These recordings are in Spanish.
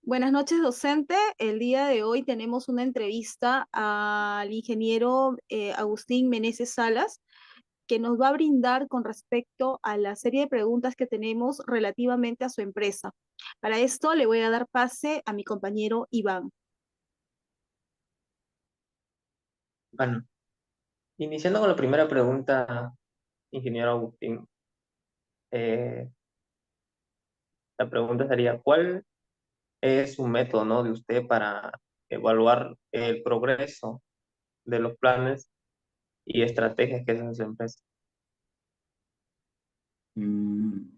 Buenas noches, docente. El día de hoy tenemos una entrevista al ingeniero Agustín Meneses Salas, que nos va a brindar con respecto a la serie de preguntas que tenemos relativamente a su empresa. Para esto le voy a dar pase a mi compañero Iván. Bueno, iniciando con la primera pregunta, ingeniero Agustín, eh, la pregunta sería, ¿cuál es un método, ¿no?, de usted para evaluar el progreso de los planes y estrategias que hace su empresa? Mm,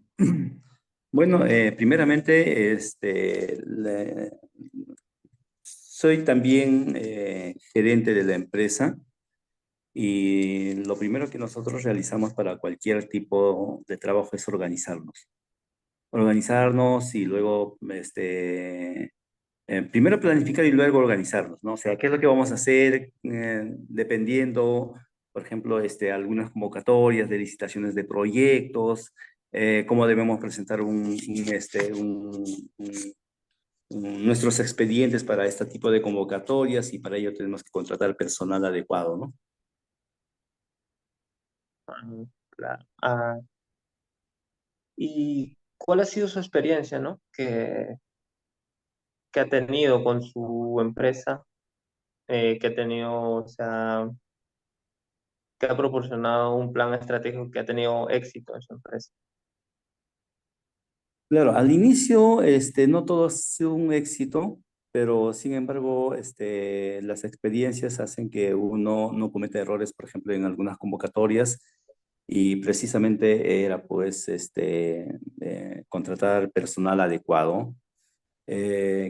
Bueno, primeramente, soy también gerente de la empresa y lo primero que nosotros realizamos para cualquier tipo de trabajo es organizarnos. Organizarnos y luego, primero planificar y luego organizarnos, ¿no? O sea, ¿qué es lo que vamos a hacer dependiendo, por ejemplo, algunas convocatorias de licitaciones de proyectos, cómo debemos presentar nuestros expedientes para este tipo de convocatorias y para ello tenemos que contratar personal adecuado, ¿no? Ah, claro. ¿Y cuál ha sido su experiencia, ¿no?, que ha tenido con su empresa, que ha tenido, o sea, que ha proporcionado un plan estratégico que ha tenido éxito en su empresa? Claro, al inicio, no todo ha sido un éxito, pero sin embargo, las experiencias hacen que uno no cometa errores, por ejemplo, en algunas convocatorias, y precisamente era, pues, contratar personal adecuado,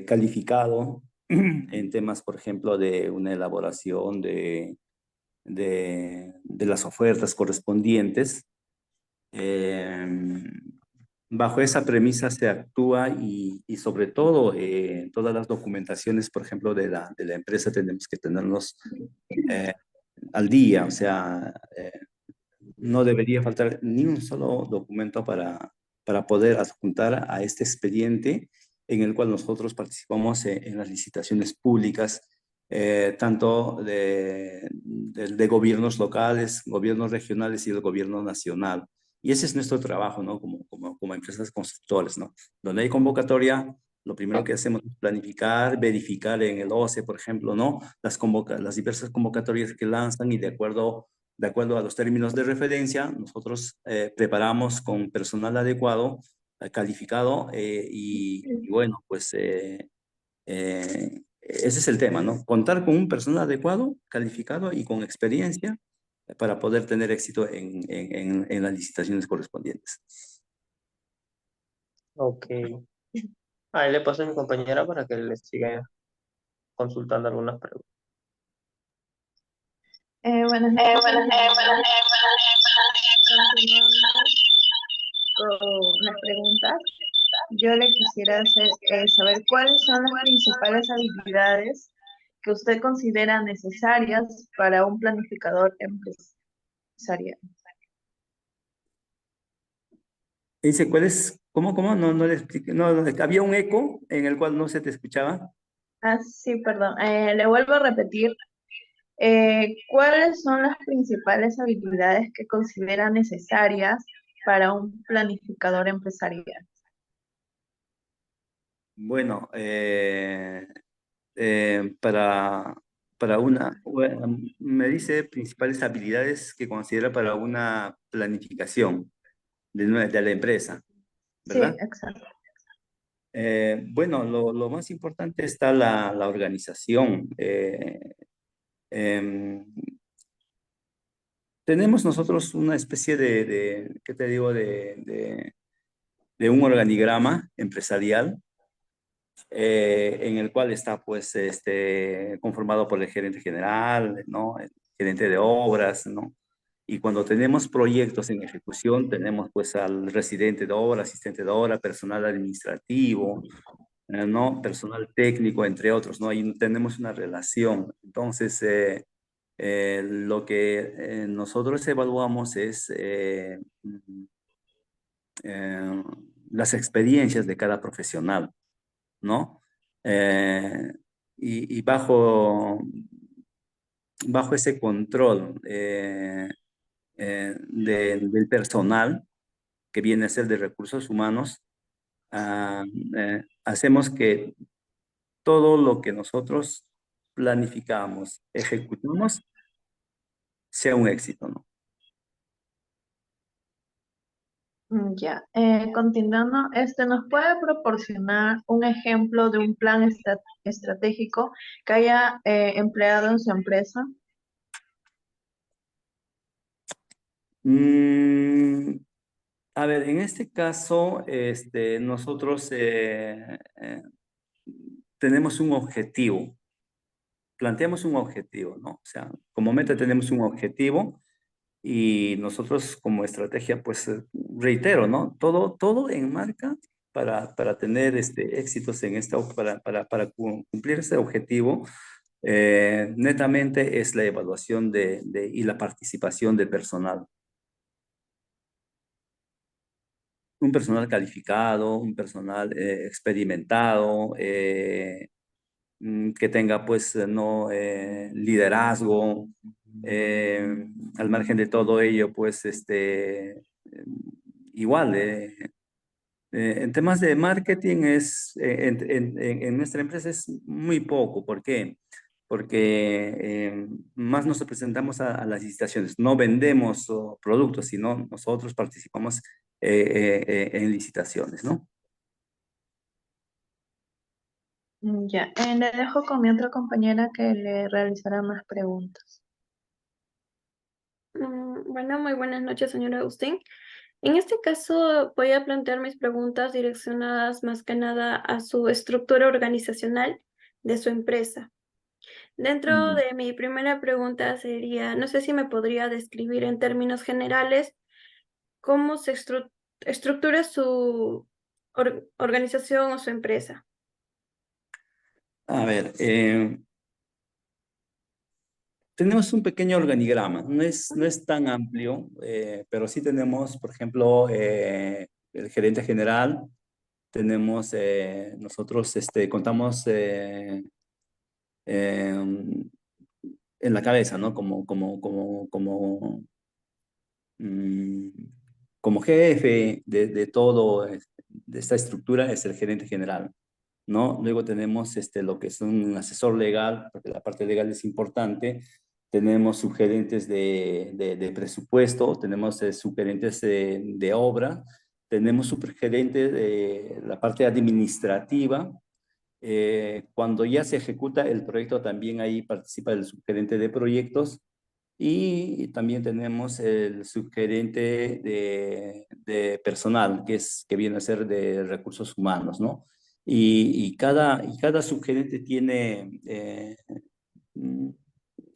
calificado, en temas, por ejemplo, de una elaboración de las ofertas correspondientes. Em, Bajo esa premisa se actúa y sobre todo todas las documentaciones, por ejemplo, de la empresa tenemos que tenerlos eh, al día, o sea, no debería faltar ni un solo documento para poder adjuntar a este expediente en el cual nosotros participamos en las licitaciones públicas, tanto de gobiernos locales, gobiernos regionales y el gobierno nacional. Y ese es nuestro trabajo, ¿no? Como empresas constructores, ¿no? Donde hay convocatoria, lo primero que hacemos es planificar, verificar en el OCE, por ejemplo, ¿no? Las diversas convocatorias que lanzan y de acuerdo a los términos de referencia, nosotros preparamos con personal adecuado, calificado, y bueno, pues ese es el tema, ¿no? Contar con un personal adecuado, calificado y con experiencia para poder tener éxito en las licitaciones correspondientes. Ok. Ahí le paso a mi compañera para que le siga consultando algunas preguntas. Buenas noches, ingeniero. Continuando con las preguntas, yo le quisiera saber cuáles son las principales habilidades que usted considera necesarias para un planificador empresarial. Dice, ¿cuál es? ¿Cómo? No, no le expliqué. No, había un eco en el cual no se te escuchaba. Ah, sí, perdón. Le vuelvo a repetir. ¿Cuáles son las principales habilidades que considera necesarias para un planificador empresarial? Bueno, para, bueno, me dice principales habilidades que considera para una planificación de la empresa, Sí, ¿verdad? exacto. Bueno, lo más importante está la organización. Em, Tenemos nosotros una especie ¿qué te digo? De un organigrama empresarial en el cual está pues conformado por el gerente general, ¿no? El gerente de obras, ¿no? Y cuando tenemos proyectos en ejecución, tenemos pues al residente de obra, asistente de obra, personal administrativo, ¿no? Personal técnico, entre otros, ¿no? Ahí tenemos una relación. Entonces, lo que nosotros evaluamos es eh, las experiencias de cada profesional, ¿no? eh, y bajo ese control del personal, que viene a ser de recursos humanos, ah, hacemos que todo lo que nosotros planificamos, ejecutamos, sea un éxito, ¿no? Ya, continuando, ¿nos puede proporcionar un ejemplo de un plan estratégico que haya empleado en su empresa? Mm, a ver, en este caso, nosotros tenemos un objetivo, planteamos un objetivo, ¿no? O sea, como meta tenemos un objetivo y nosotros como estrategia, pues reitero, ¿no? Todo enmarca para tener éxitos en esta, para cumplir ese objetivo, netamente es la evaluación y la participación del personal. Un personal calificado, un personal experimentado, que tenga pues no liderazgo, al margen de todo ello pues igual en temas de marketing en nuestra empresa es muy poco. ¿Por qué? Porque más nos presentamos a las licitaciones, no vendemos productos, sino nosotros participamos en licitaciones, ¿no? Ya, le dejo con mi otra compañera que le realizará más preguntas. Bueno, muy buenas noches, señor Agustín. En este caso, voy a plantear mis preguntas direccionadas más que nada a su estructura organizacional de su empresa. Dentro Mm. de mi primera pregunta sería, no sé si me podría describir en términos generales cómo se estructura su organización o su empresa. A ver, tenemos un pequeño organigrama, no es tan amplio, pero sí tenemos, por ejemplo, el gerente general, tenemos, nosotros contamos en la cabeza, ¿no? Mm, como jefe de todo, de esta estructura es el gerente general, ¿no? Luego tenemos lo que es un asesor legal, porque la parte legal es importante. Tenemos sugerentes de presupuesto, tenemos sugerentes de obra, tenemos supergerentes de la parte administrativa. Cuando ya se ejecuta el proyecto, también ahí participa el subgerente de proyectos y también tenemos el subgerente de personal, que viene a ser de recursos humanos, ¿no? Y cada subgerente tiene mm,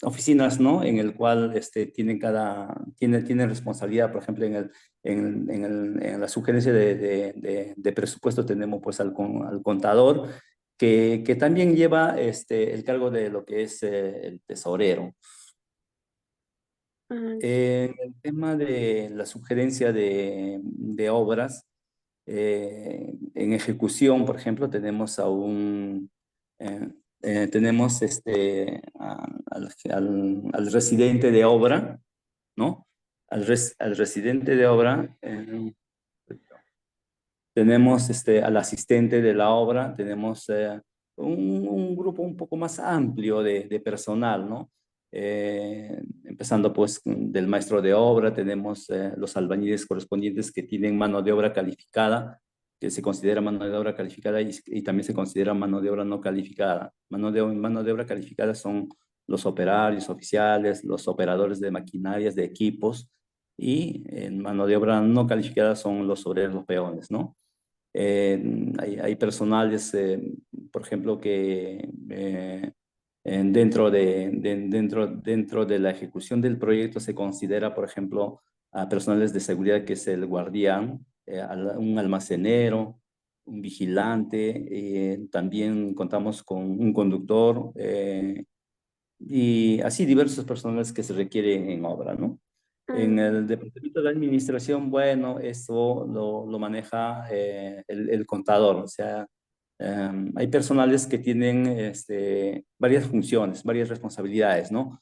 oficinas, ¿no? En el cual tiene responsabilidad. Por ejemplo, en la sugerencia de presupuesto tenemos pues al contador, que también lleva el cargo de lo que es el tesorero. Ah, En el tema de la sugerencia de obras, en ejecución, por ejemplo, tenemos tenemos al residente de obra, ¿no? Al residente de obra, tenemos al asistente de la obra, tenemos un grupo un poco más amplio de personal, ¿no? Empezando pues del maestro de obra, tenemos los albañiles correspondientes que tienen mano de obra calificada, que se considera mano de obra calificada y también se considera mano de obra no calificada. Mano de obra calificada son los operarios oficiales, los operadores de maquinarias, de equipos, y en mano de obra no calificada son los obreros, los peones, ¿no? Hay personales, por ejemplo, que dentro de la ejecución del proyecto se considera, por ejemplo, a personales de seguridad, que es el guardián, un almacenero, un vigilante, también contamos con un conductor, y así diversos personales que se requieren en obra, ¿no? En mm, el departamento de administración, bueno, eso lo maneja el contador. O sea, Hay personales que tienen varias funciones, varias responsabilidades, ¿no?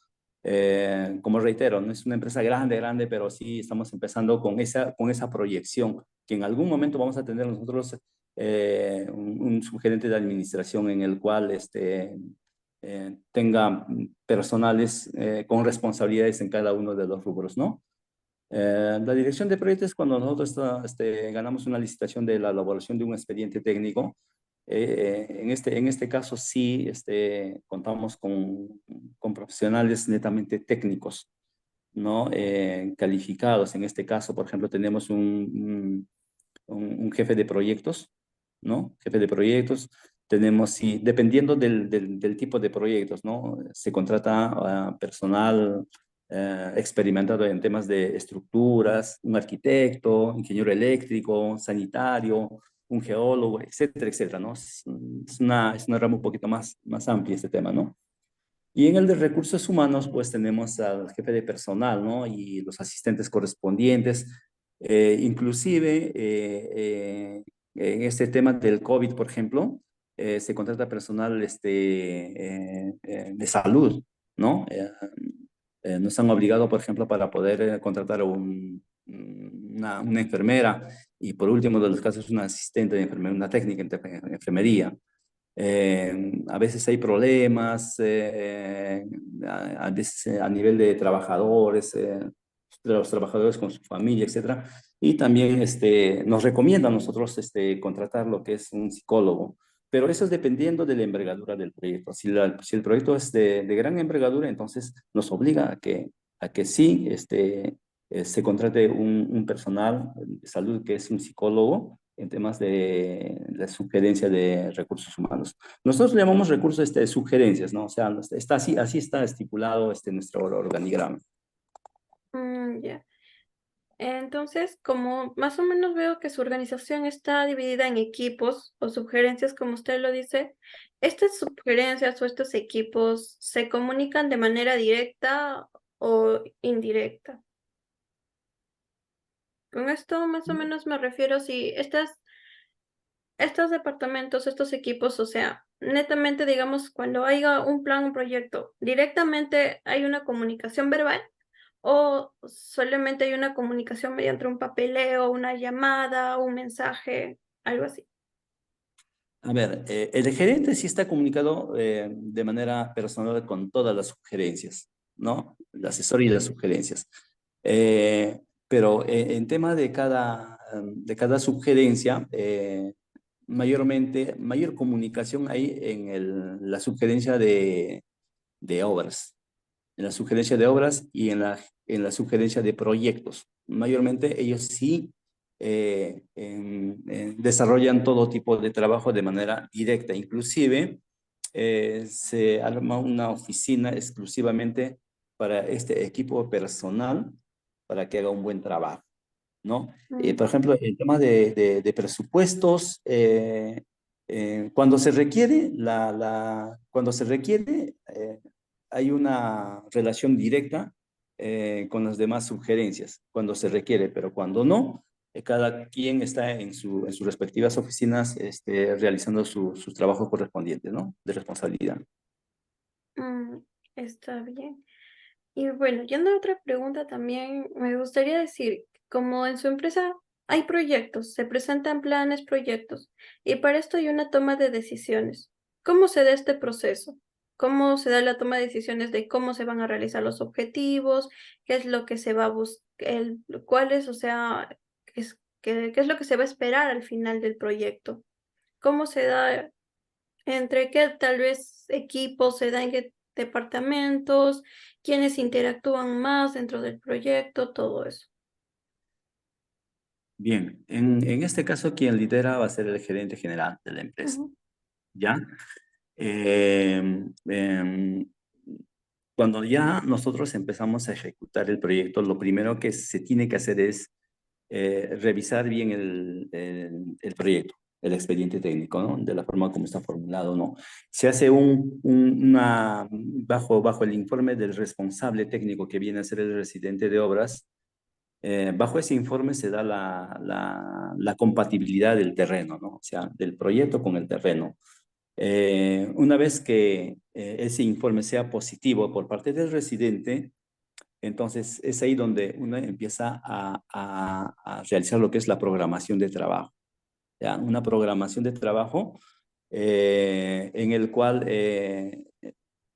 Como reitero, no es una empresa grande, pero sí estamos empezando con esa proyección, que en algún momento vamos a tener nosotros un subgerente de administración en el cual tenga personales con responsabilidades en cada uno de los rubros, ¿no? La dirección de proyectos es cuando nosotros ganamos una licitación de la elaboración de un expediente técnico. En este caso sí contamos con profesionales netamente técnicos, ¿no? Calificados. En este caso, por ejemplo, tenemos un jefe de proyectos, ¿no? Jefe de proyectos. Tenemos, sí, dependiendo del tipo de proyectos, ¿no? Se contrata personal experimentado en temas de estructuras, un arquitecto, ingeniero eléctrico, sanitario, un geólogo, etcétera, etcétera, ¿no? Es una rama un poquito más amplia este tema, ¿no? Y en el de recursos humanos, pues tenemos al jefe de personal, ¿no? Y los asistentes correspondientes. Inclusive, en este tema del COVID, por ejemplo, se contrata personal de salud, ¿no? Nos han obligado, por ejemplo, para poder contratar una enfermera y por último de los casos una asistente de enfermería, una técnica en enfermería. A veces hay problemas, a veces a nivel de trabajadores, de los trabajadores con su familia, etcétera. Y también nos recomienda a nosotros contratar lo que es un psicólogo. Pero eso es dependiendo de la envergadura del proyecto. Si el proyecto es de gran envergadura, entonces nos obliga a que sí se contrate un personal de salud que es un psicólogo en temas de la sugerencia de recursos humanos. Nosotros le llamamos recursos sugerencias, ¿no? O sea, está así está estipulado nuestro organigrama. Ya. Entonces, como más o menos veo que su organización está dividida en equipos o sugerencias, como usted lo dice, ¿estas sugerencias o estos equipos se comunican de manera directa o indirecta? Con esto más o menos me refiero si estos departamentos, estos equipos, o sea, netamente, digamos, cuando haya un plan, un proyecto, directamente hay una comunicación verbal o solamente hay una comunicación mediante un papeleo, una llamada, un mensaje, algo así. A ver, el gerente sí está comunicado de manera personal con todas las sugerencias, ¿no? El asesor y las sugerencias. Pero en tema de cada sugerencia, mayor comunicación hay en la sugerencia de obras, en la sugerencia de obras y en la sugerencia de proyectos. Mayormente ellos sí desarrollan todo tipo de trabajo de manera directa. Inclusive se arma una oficina exclusivamente para este equipo personal para que haga un buen trabajo, ¿no? Por ejemplo, el tema de presupuestos, cuando se requiere, cuando se requiere, hay una relación directa con las demás sugerencias, cuando se requiere, pero cuando no, cada quien está en sus respectivas oficinas realizando sus trabajos correspondientes, ¿no? De responsabilidad. Mm, está bien. Y bueno, yendo a otra pregunta también, me gustaría decir, como en su empresa hay proyectos, se presentan planes, proyectos, y para esto hay una toma de decisiones. ¿Cómo se da este proceso? ¿Cómo se da la toma de decisiones de cómo se van a realizar los objetivos? ¿Qué es lo que se va a buscar? ¿Cuál es, o sea, qué es lo que se va a esperar al final del proyecto? ¿Cómo se da entre qué tal vez equipos se da en qué departamentos, quiénes interactúan más dentro del proyecto, todo eso? Bien, en este caso quien lidera va a ser el gerente general de la empresa, Ujú. ¿ya? Eh, em, Cuando ya nosotros empezamos a ejecutar el proyecto, lo primero que se tiene que hacer es revisar bien el proyecto, el expediente técnico, ¿no? De la forma como está formulado, ¿no? Se hace bajo el informe del responsable técnico que viene a ser el residente de obras, Bajo ese informe se da la compatibilidad del terreno, ¿no? O sea, del proyecto con el terreno. Una vez que ese informe sea positivo por parte del residente, entonces es ahí donde uno empieza a realizar lo que es la programación de trabajo. ¿Ya? Una programación de trabajo en el cual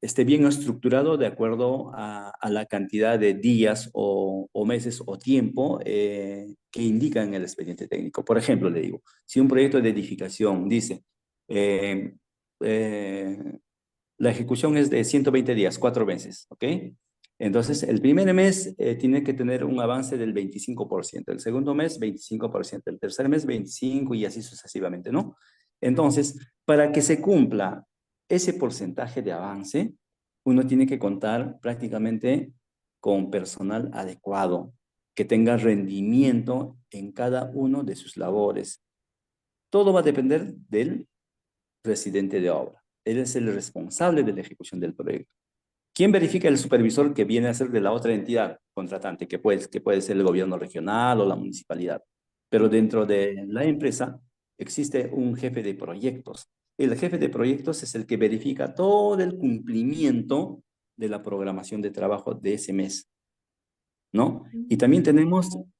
esté bien estructurado de acuerdo a la cantidad de días o meses o tiempo que indican en el expediente técnico. Por ejemplo, le digo, si un proyecto de edificación dice, eh, eh, la ejecución es de 120 días, 4 meses, ¿ok? Entonces, el primer mes tiene que tener un avance del 25%, el segundo mes 25%, el tercer mes 25% y así sucesivamente, ¿no? Entonces, para que se cumpla ese porcentaje de avance, uno tiene que contar prácticamente con personal adecuado, que tenga rendimiento en cada uno de sus labores. Todo va a depender del residente de obra. Él es el responsable de la ejecución del proyecto. ¿Quién verifica? El supervisor, que viene a ser de la otra entidad contratante, que puede ser el gobierno regional o la municipalidad. Pero dentro de la empresa existe un jefe de proyectos. El jefe de proyectos es el que verifica todo el cumplimiento de la programación de trabajo de ese mes, ¿no? Y también tenemos un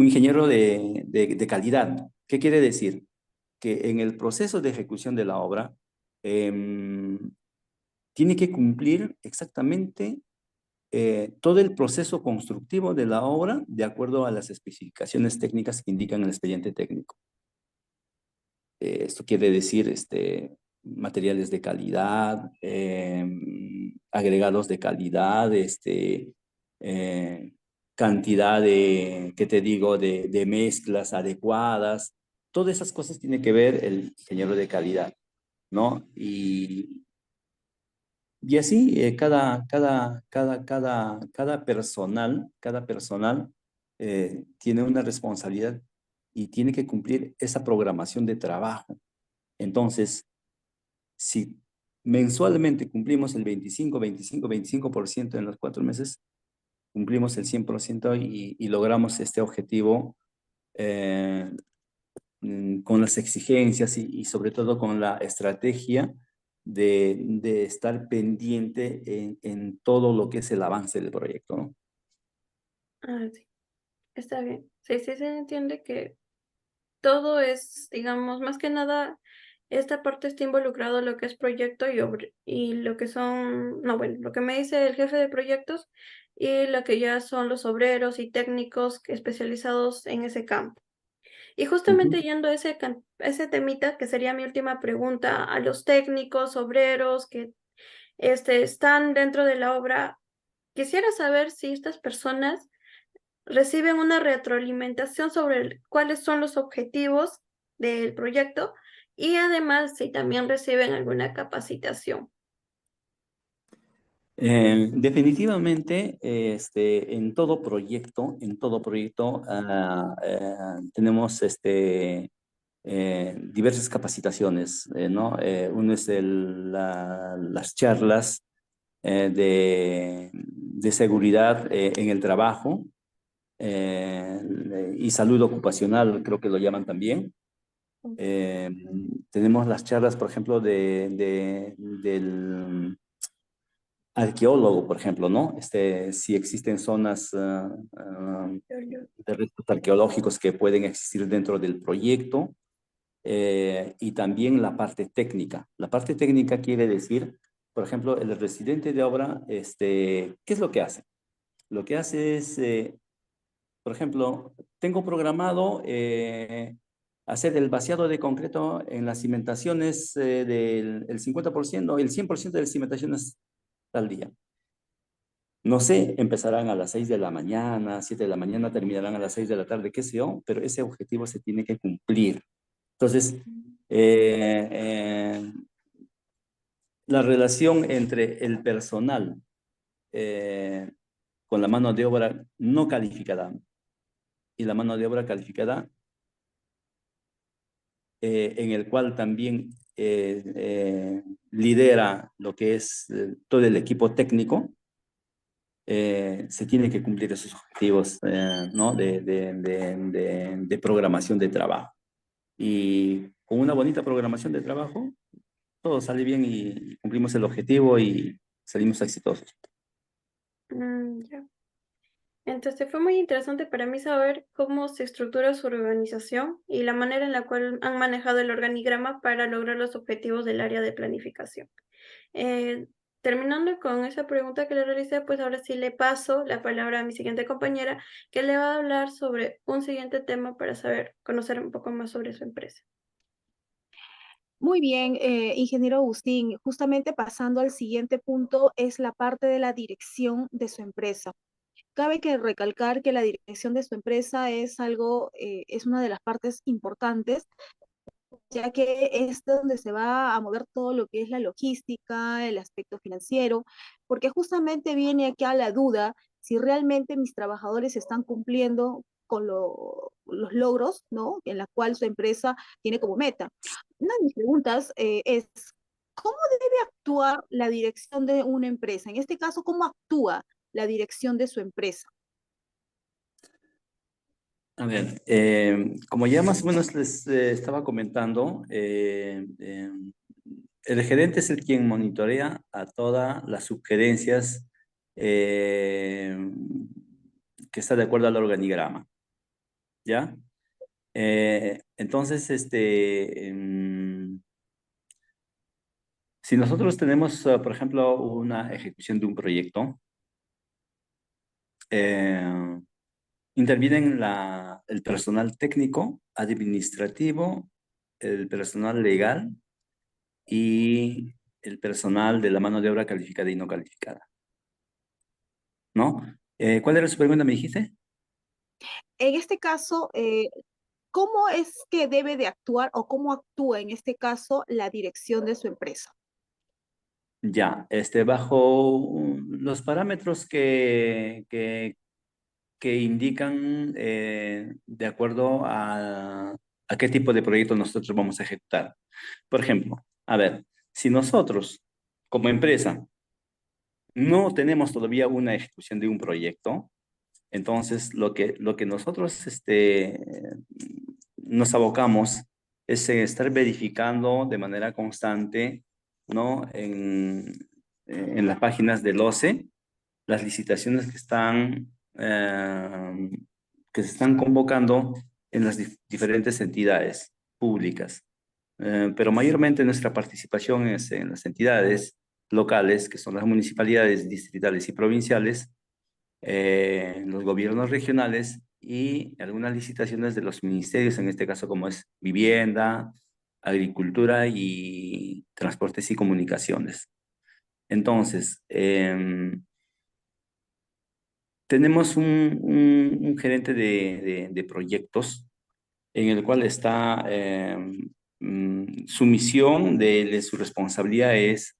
ingeniero de calidad. ¿Qué quiere decir? Que en el proceso de ejecución de la obra tiene que cumplir exactamente todo el proceso constructivo de la obra de acuerdo a las especificaciones técnicas que indican el expediente técnico. Esto quiere decir materiales de calidad, agregados de calidad, eh, cantidad de, ¿qué te digo?, de mezclas adecuadas. Todas esas cosas tiene que ver el ingeniero de calidad, ¿no? Y así cada personal tiene una responsabilidad y tiene que cumplir esa programación de trabajo. Entonces, si mensualmente cumplimos el 25% en los 4 meses, cumplimos el 100% y logramos este objetivo eh, con las exigencias y sobre todo con la estrategia de estar pendiente en todo lo que es el avance del proyecto, ¿no? Ah, sí, está bien. Sí, sí, se entiende que todo es, digamos, más que nada, esta parte está involucrado lo que es proyecto y lo que son, no, bueno, lo que me dice el jefe de proyectos y lo que ya son los obreros y técnicos especializados en ese campo. Y justamente Ujú. yendo a ese temita, que sería mi última pregunta, a los técnicos, obreros que están dentro de la obra, quisiera saber si estas personas reciben una retroalimentación sobre cuáles son los objetivos del proyecto y además si también reciben alguna capacitación. Definitivamente, en todo proyecto tenemos diversas capacitaciones, ¿no? Uno es las charlas de seguridad en el trabajo y salud ocupacional, creo que lo llaman también. Eh, Tenemos las charlas, por ejemplo, del arqueólogo, por ejemplo, ¿no? Si existen zonas de restos arqueológicos que pueden existir dentro del proyecto, y también la parte técnica. La parte técnica quiere decir, por ejemplo, el residente de obra, ¿qué es lo que hace? Lo que hace es, por ejemplo, tengo programado hacer el vaciado de concreto en las cimentaciones del el 50%, el 100% de las cimentaciones al día. No sé, empezarán a las 6 de la mañana, 7 de la mañana, terminarán a las 6 de la tarde, qué sé yo, pero ese objetivo se tiene que cumplir. Entonces, eh, eh, la relación entre el personal eh, con la mano de obra no calificada y la mano de obra calificada, en el cual también lidera lo que es todo el equipo técnico, se tienen que cumplir esos objetivos, ¿no? De programación de trabajo. Y con una bonita programación de trabajo, todo sale bien y cumplimos el objetivo y salimos exitosos. Ya. Entonces fue muy interesante para mí saber cómo se estructura su organización y la manera en la cual han manejado el organigrama para lograr los objetivos del área de planificación. Eh, Terminando con esa pregunta que le realicé, pues ahora sí le paso la palabra a mi siguiente compañera, que le va a hablar sobre un siguiente tema para conocer un poco más sobre su empresa. Muy bien, ingeniero Agustín, justamente pasando al siguiente punto es la parte de la dirección de su empresa. Cabe que recalcar que la dirección de su empresa es algo, es una de las partes importantes, ya que es donde se va a mover todo lo que es la logística, el aspecto financiero, porque justamente viene acá la duda si realmente mis trabajadores están cumpliendo con los logros, ¿no? En la cual su empresa tiene como meta. Una de mis preguntas es, ¿cómo debe actuar la dirección de una empresa? En este caso, ¿cómo actúa la dirección de su empresa? A ver, como ya más o menos les estaba comentando, el gerente es el quien monitorea a todas las sugerencias eh, que está de acuerdo al organigrama, ¿ya? Entonces, si nosotros tenemos, por ejemplo, una ejecución de un proyecto, eh, intervienen el personal técnico, administrativo, el personal legal y el personal de la mano de obra calificada y no calificada, ¿no? ¿Cuál era su pregunta, me dijiste? En este caso, ¿cómo es que debe de actuar o cómo actúa en este caso la dirección de su empresa? Ya, bajo los parámetros que indican de acuerdo a qué tipo de proyecto nosotros vamos a ejecutar. Por ejemplo, a ver, si nosotros como empresa no tenemos todavía una ejecución de un proyecto, entonces lo que nosotros nos abocamos es estar verificando de manera constante, ¿no? En las páginas del OCE, las licitaciones que se están convocando en las diferentes entidades públicas. Pero mayormente nuestra participación es en las entidades locales, que son las municipalidades distritales y provinciales, los gobiernos regionales y algunas licitaciones de los ministerios, en este caso como es vivienda, agricultura y transportes y comunicaciones. Entonces, tenemos un gerente de proyectos en el cual está su misión de su responsabilidad es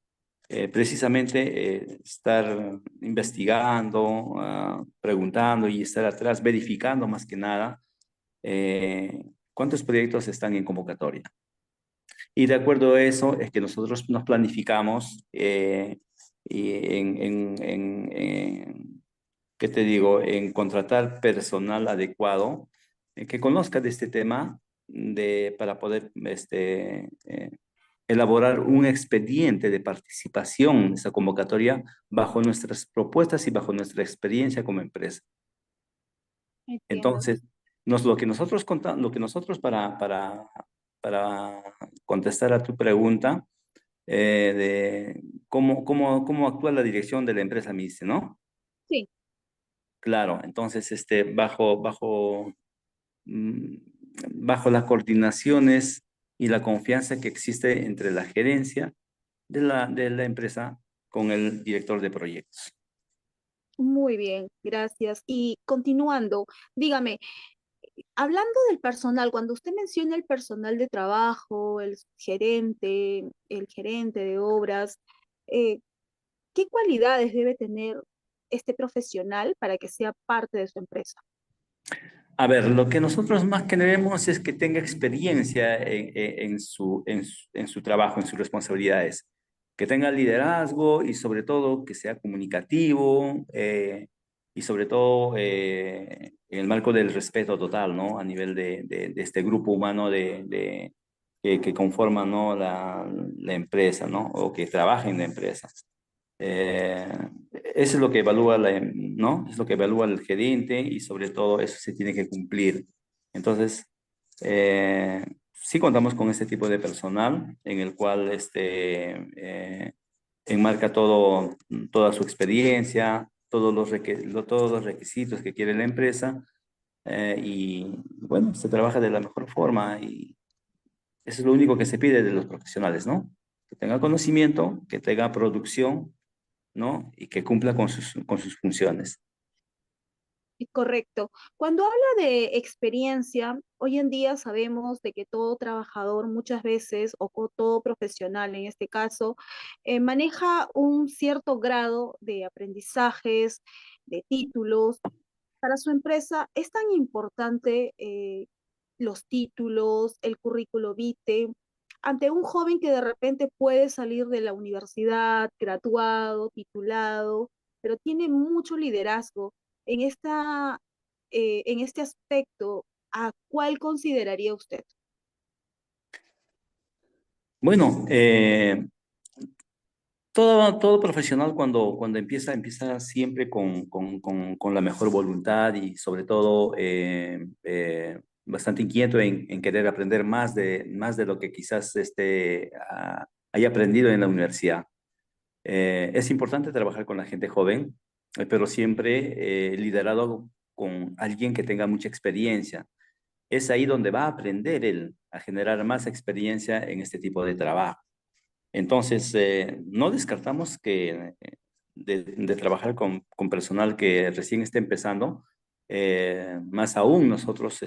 precisamente estar investigando, preguntando y estar atrás, verificando más que nada cuántos proyectos están en convocatoria. Y de acuerdo a eso es que nosotros nos planificamos y ¿qué te digo? En contratar personal adecuado que conozca de este tema para poder elaborar un expediente de participación en esa convocatoria bajo nuestras propuestas y bajo nuestra experiencia como empresa. Entiendo. Entonces, lo que nosotros contamos, lo que nosotros para contestar a tu pregunta de cómo actúa la dirección de la empresa, me dice, ¿no? Sí. Claro, entonces, mm, bajo las coordinaciones y la confianza que existe entre la gerencia de la empresa con el director de proyectos. Muy bien, gracias. Y continuando, dígame, hablando del personal, cuando usted menciona el personal de trabajo, el gerente de obras, eh, ¿qué cualidades debe tener este profesional para que sea parte de su empresa? A ver, lo que nosotros más queremos es que tenga experiencia en su trabajo, en sus responsabilidades. que tenga liderazgo y sobre todo que sea comunicativo y sobre todo en el marco del respeto total, ¿no? A nivel de este grupo humano que conforma, ¿no? La empresa, ¿no? O que trabaja en la empresa. Eh, Eso es lo que evalúa ¿no? Es lo que evalúa el gerente y sobre todo eso se tiene que cumplir. Entonces, sí contamos con este tipo de personal en el cual enmarca toda su experiencia, todos los requisitos que quiere la empresa y bueno, se trabaja de la mejor forma y eso es lo único que se pide de los profesionales, ¿no? Que tenga conocimiento, que tenga producción, ¿no? Y que cumpla con sus funciones. Correcto. Cuando habla de experiencia, hoy en día sabemos de que todo trabajador muchas veces, todo profesional en este caso, maneja un cierto grado de aprendizajes, de títulos. Para su empresa, ¿es tan importante los títulos, el currículo vitae, ante un joven que de repente puede salir de la universidad, graduado, titulado, pero tiene mucho liderazgo en este aspecto? ¿A cuál consideraría usted? Bueno, todo profesional cuando empieza siempre con la mejor voluntad y sobre todo bastante inquieto en querer aprender más de lo que quizás haya aprendido en la universidad. Es importante trabajar con la gente joven, pero siempre liderado con alguien que tenga mucha experiencia. Es ahí donde va a aprender él a generar más experiencia en este tipo de trabajo. Entonces, no descartamos que de trabajar con personal que recién esté empezando, más aún nosotros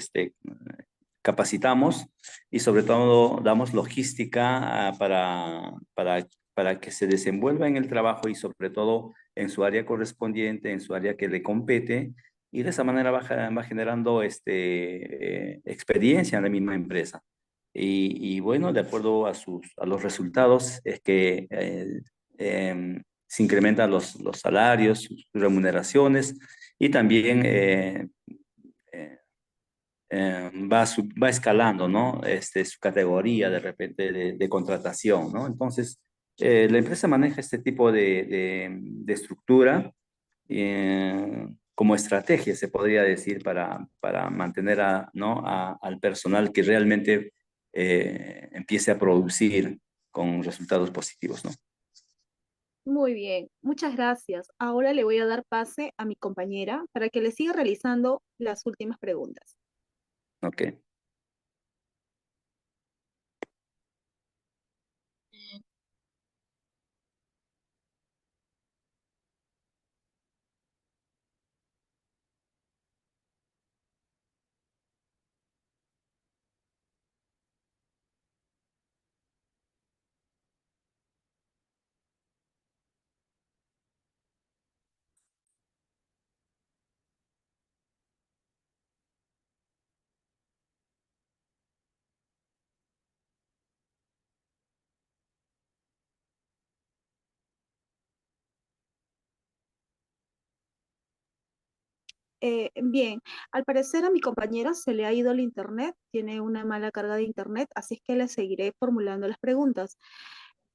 capacitamos y sobre todo damos logística para que se desenvuelva en el trabajo y sobre todo en su área correspondiente, en su área que le compete y de esa manera va generando experiencia en la misma empresa. Y bueno, de acuerdo a los resultados, es que se incrementan los salarios, sus remuneraciones y también eh, va escalando, ¿no? Su categoría de repente de contratación, ¿no? Entonces, la empresa maneja este tipo de estructura como estrategia, se podría decir, para mantener ¿no? al personal que realmente empiece a producir con resultados positivos, ¿no? Muy bien, muchas gracias. Ahora le voy a dar pase a mi compañera para que le siga realizando las últimas preguntas. Ok. Bien, al parecer a mi compañera se le ha ido el internet, tiene una mala carga de internet, así es que le seguiré formulando las preguntas.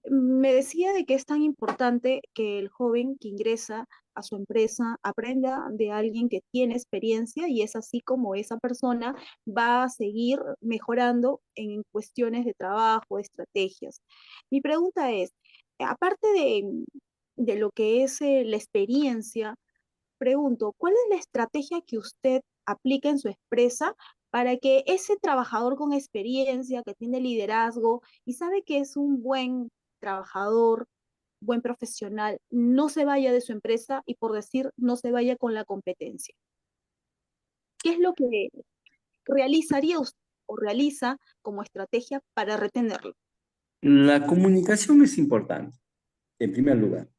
Me decía de que es tan importante que el joven que ingresa a su empresa aprenda de alguien que tiene experiencia y es así como esa persona va a seguir mejorando en cuestiones de trabajo, estrategias. Mi pregunta es, aparte de lo que es la experiencia, pregunto, ¿cuál es la estrategia que usted aplica en su empresa para que ese trabajador con experiencia, que tiene liderazgo y sabe que es un buen trabajador, buen profesional, no se vaya de su empresa y por decir, no se vaya con la competencia? ¿Qué es lo que realizaría usted o realiza como estrategia para retenerlo? La comunicación es importante, en primer lugar,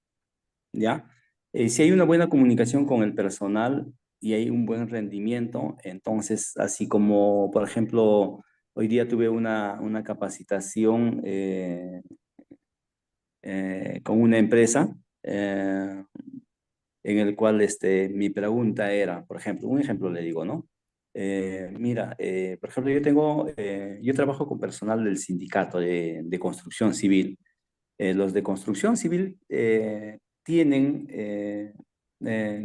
¿ya? Si hay una buena comunicación con el personal y hay un buen rendimiento, entonces, así como, por ejemplo, hoy día tuve una capacitación con una empresa en el cual mi pregunta era, por ejemplo, un ejemplo le digo, ¿no? Mira, por ejemplo, yo trabajo con personal del sindicato de construcción civil. Los de construcción civil tienen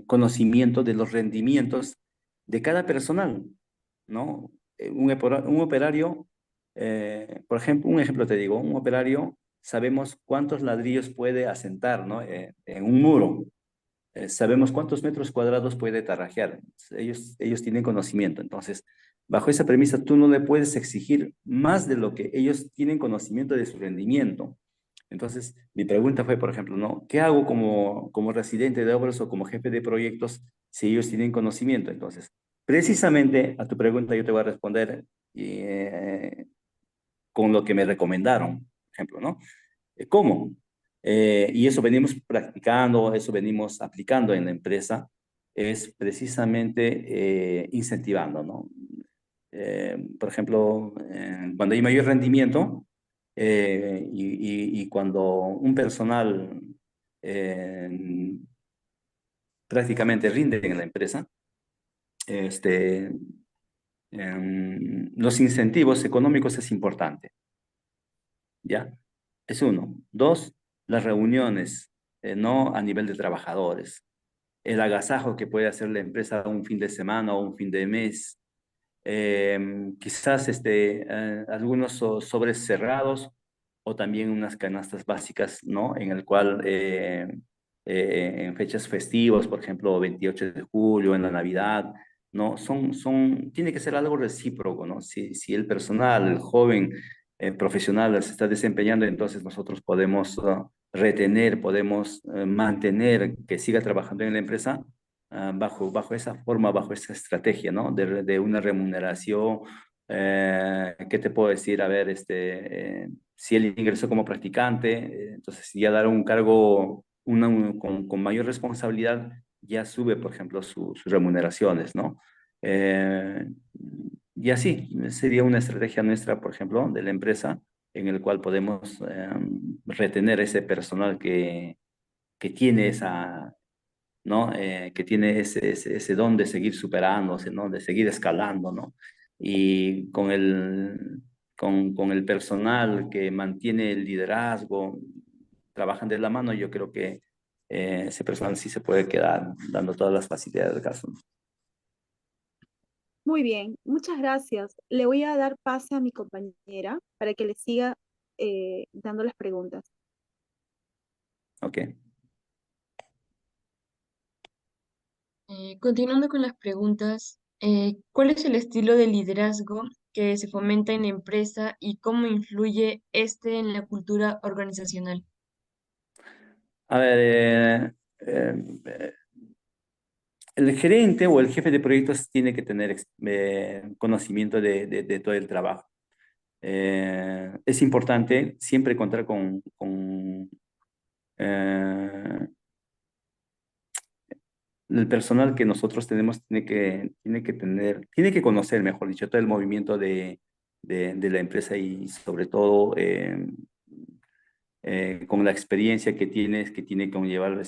conocimiento de los rendimientos de cada personal, ¿no? Un operario, por ejemplo, un ejemplo te digo, un operario sabemos cuántos ladrillos puede asentar, ¿no? En un muro. Sabemos cuántos metros cuadrados puede tarrajear. Ellos tienen conocimiento. Entonces, bajo esa premisa, tú no le puedes exigir más de lo que ellos tienen conocimiento de su rendimiento. Entonces, mi pregunta fue, por ejemplo, ¿no? ¿Qué hago como residente de obras o como jefe de proyectos si ellos tienen conocimiento? Entonces, precisamente a tu pregunta yo te voy a responder con lo que me recomendaron, por ejemplo, ¿no? ¿Cómo? Y eso venimos practicando, eso venimos aplicando en la empresa, es precisamente incentivando, ¿no? Por ejemplo, cuando hay mayor rendimiento y cuando un personal eh, prácticamente rinde en la empresa, este, los incentivos económicos es importante, ¿ya? Es uno. Dos, las reuniones, no a nivel de trabajadores. El agasajo que puede hacer la empresa un fin de semana o un fin de mes. Quizás algunos sobres cerrados o también unas canastas básicas, ¿no? En el cual en fechas festivas, por ejemplo, 28 de julio, en la Navidad, ¿no? Tiene que ser algo recíproco, ¿no? Si el personal, el joven profesional se está desempeñando, entonces nosotros podemos retener, podemos mantener que siga trabajando en la empresa bajo esa forma, bajo esa estrategia, ¿no? De una remuneración, ¿qué te puedo decir? A ver, si él ingresó como practicante, entonces ya dar un cargo con mayor responsabilidad, ya sube, por ejemplo, sus remuneraciones, ¿no? Eh, y así sería una estrategia nuestra, por ejemplo, de la empresa, en el cual podemos retener ese personal que tiene esa, ¿no? Que tiene ese don de seguir superándose, ¿no? De seguir escalando, ¿no? Y con el personal que mantiene el liderazgo, trabajan de la mano, yo creo que ese personal sí se puede quedar dando todas las facilidades del caso, ¿no? Muy bien, muchas gracias. Le voy a dar pase a mi compañera para que le siga dando las preguntas. Ok. Continuando con las preguntas, ¿cuál es el estilo de liderazgo que se fomenta en la empresa y cómo influye este en la cultura organizacional? A ver, el gerente o el jefe de proyectos tiene que tener conocimiento de todo el trabajo. Es importante siempre contar con el personal que nosotros tenemos, tiene que conocer, mejor dicho, todo el movimiento de la empresa y sobre todo con la experiencia que tiene que conllevar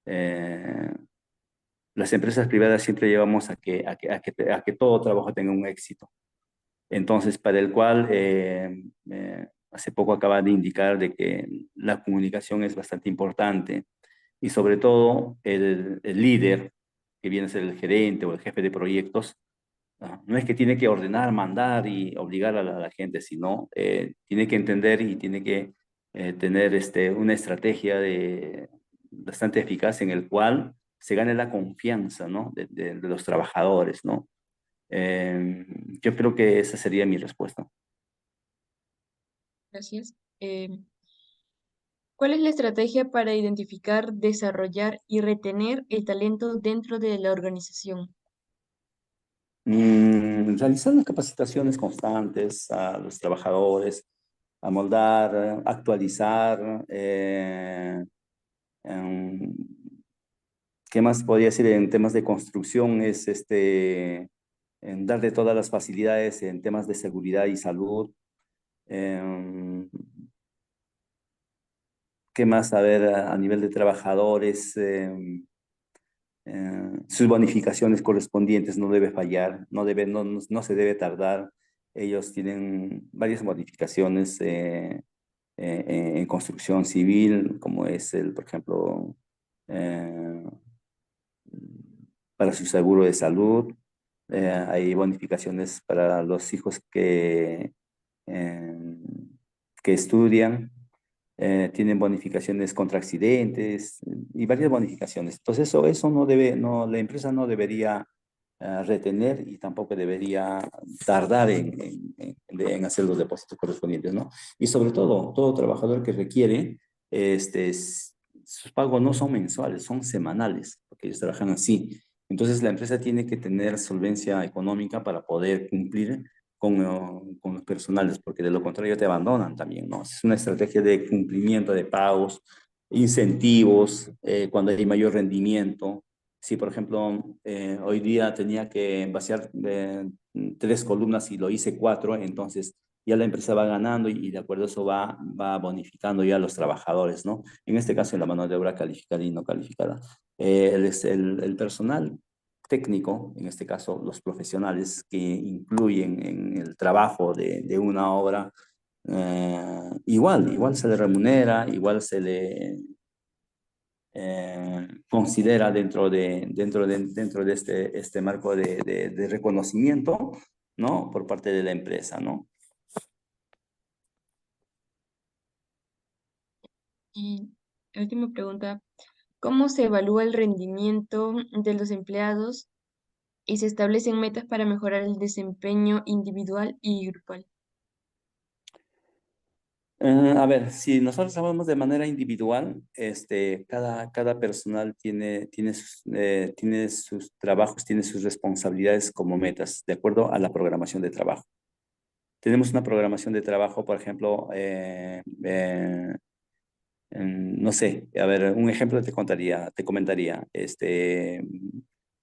eh, las empresas privadas siempre llevamos a que todo trabajo tenga un éxito. Entonces, para el cual hace poco acaba de indicar de que la comunicación es bastante importante y sobre todo el líder, que viene a ser el gerente o el jefe de proyectos, no es que tiene que ordenar, mandar y obligar a la gente, sino tiene que entender y tiene que tener una estrategia bastante eficaz en el cual se gane la confianza, ¿no? de los trabajadores, ¿no? Eh, yo creo que esa sería mi respuesta. Gracias. ¿Cuál es la estrategia para identificar, desarrollar y retener el talento dentro de la organización? Realizar las capacitaciones constantes a los trabajadores, amoldar, actualizar. Em, ¿Qué más podría decir en temas de construcción? Es en darle todas las facilidades en temas de seguridad y salud. Em, ¿qué más? A ver, a nivel de trabajadores, sus bonificaciones correspondientes no debe fallar, no se debe tardar. Ellos tienen varias bonificaciones en construcción civil, como es por ejemplo, eh, para su seguro de salud. Hay bonificaciones para los hijos eh, que estudian. Tienen bonificaciones contra accidentes y varias bonificaciones. Entonces eso no debe, no, la empresa no debería retener y tampoco debería tardar en hacer los depósitos correspondientes, ¿no? Y sobre todo, todo trabajador que requiere, sus pagos no son mensuales, son semanales, porque ellos trabajan así. Entonces la empresa tiene que tener solvencia económica para poder cumplir con los personales, porque de lo contrario te abandonan también, ¿no? Es una estrategia de cumplimiento de pagos, incentivos, cuando hay mayor rendimiento. Si, por ejemplo, hoy día tenía que vaciar 3 columnas y lo hice 4, entonces ya la empresa va ganando y de acuerdo a eso va bonificando ya a los trabajadores, ¿no? En este caso, en la mano de obra calificada y no calificada. El personal técnico, en este caso los profesionales que incluyen en el trabajo de una obra, igual se le remunera, igual se le considera dentro de este marco de reconocimiento, ¿no? Por parte de la empresa, ¿no? Y última pregunta, ¿cómo se evalúa el rendimiento de los empleados y se establecen metas para mejorar el desempeño individual y grupal? A ver, si nosotros hablamos de manera individual, cada personal tiene sus trabajos, tiene sus responsabilidades como metas, de acuerdo a la programación de trabajo. Tenemos una programación de trabajo, por ejemplo, no sé, a ver, un ejemplo te comentaría,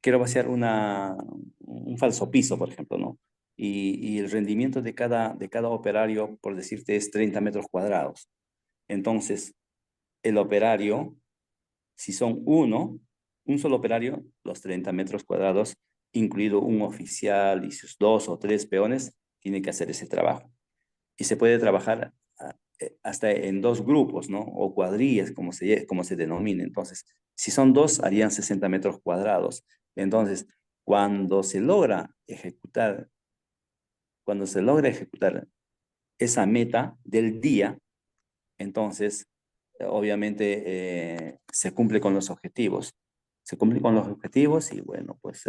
quiero vaciar un falso piso, por ejemplo, ¿no? Y el rendimiento de cada operario, por decirte, es 30 metros cuadrados. Entonces, el operario, si son un solo operario, los 30 metros cuadrados, incluido un oficial y sus 2 o 3 peones, tiene que hacer ese trabajo. Y se puede trabajar hasta en 2 grupos, ¿no? O cuadrillas, como se denomina. Entonces, si son 2, harían 60 metros cuadrados. Entonces, cuando se logra ejecutar, cuando se logra ejecutar esa meta del día, entonces, obviamente, se cumple con los objetivos. Se cumple con los objetivos y bueno, pues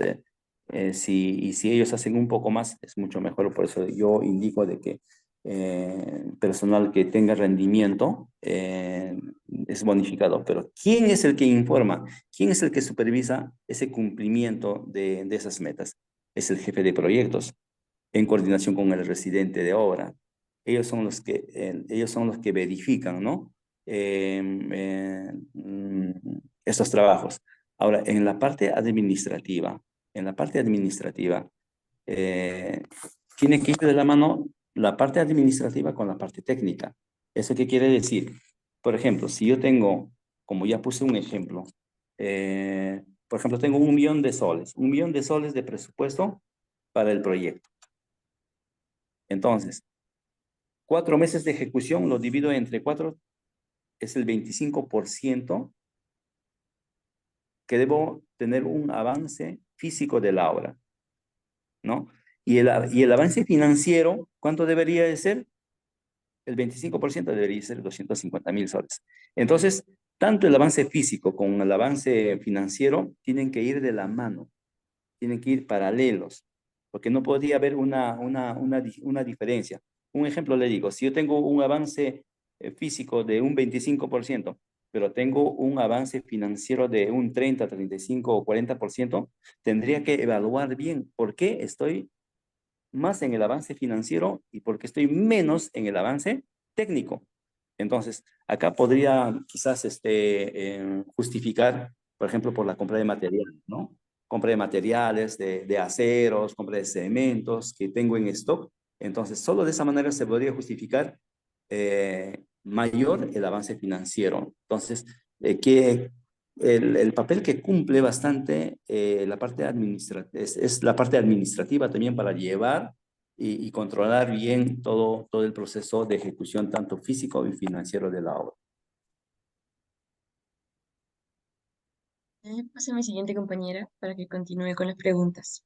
si ellos hacen un poco más, es mucho mejor. Por eso yo indico de que personal que tenga rendimiento es bonificado. Pero ¿quién es el que informa? ¿Quién es el que supervisa ese cumplimiento de esas metas? Es el jefe de proyectos en coordinación con el residente de obra. Ellos son los que verifican, ¿no? Estos trabajos. Ahora, en la parte administrativa, eh, tiene que ir de la mano la parte administrativa con la parte técnica. ¿Eso qué quiere decir? Por ejemplo, si yo tengo, como ya puse un ejemplo, por ejemplo, tengo 1 millón de soles, 1 millón de soles de presupuesto para el proyecto. Entonces, 4 meses de ejecución lo divido entre 4, es el 25% que debo tener un avance físico de la obra, ¿no? Y el avance financiero, ¿cuánto debería de ser? El 25% debería ser 250.000 soles. Entonces, tanto el avance físico como el avance financiero tienen que ir de la mano, tienen que ir paralelos, porque no podría haber una diferencia. Un ejemplo le digo, si yo tengo un avance físico de un 25%, pero tengo un avance financiero de un 30, 35 o 40%, tendría que evaluar bien por qué estoy más en el avance financiero y por qué estoy menos en el avance técnico. Entonces, acá podría quizás justificar, por ejemplo, por la compra de materiales, ¿no? Compra de materiales, de aceros, compra de cementos que tengo en stock. Entonces, solo de esa manera se podría justificar mayor el avance financiero. Entonces, que el papel que cumple bastante la parte es la parte administrativa también para llevar y controlar bien todo el proceso de ejecución, tanto físico y financiero de la obra. Paso a mi siguiente compañera para que continúe con las preguntas.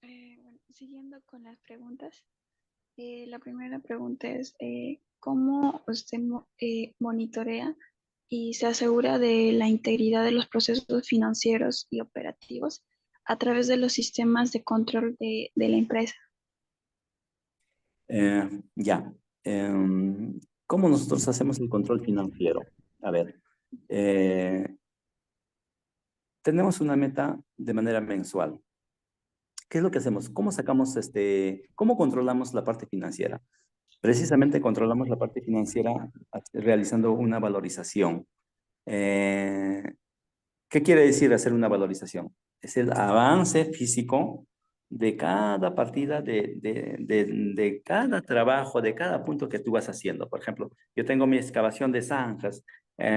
Bueno, siguiendo con las preguntas, la primera pregunta es, ¿cómo usted monitorea y se asegura de la integridad de los procesos financieros y operativos a través de los sistemas de control de la empresa? Ya. ¿Cómo nosotros hacemos el control financiero? A ver, tenemos una meta de manera mensual. ¿Qué es lo que hacemos? ¿Cómo sacamos cómo controlamos la parte financiera? Precisamente controlamos la parte financiera realizando una valorización. Eh, ¿Qué quiere decir hacer una valorización? Es el avance físico de cada partida, de cada trabajo, de cada punto que tú vas haciendo. Por ejemplo, yo tengo mi excavación de zanjas,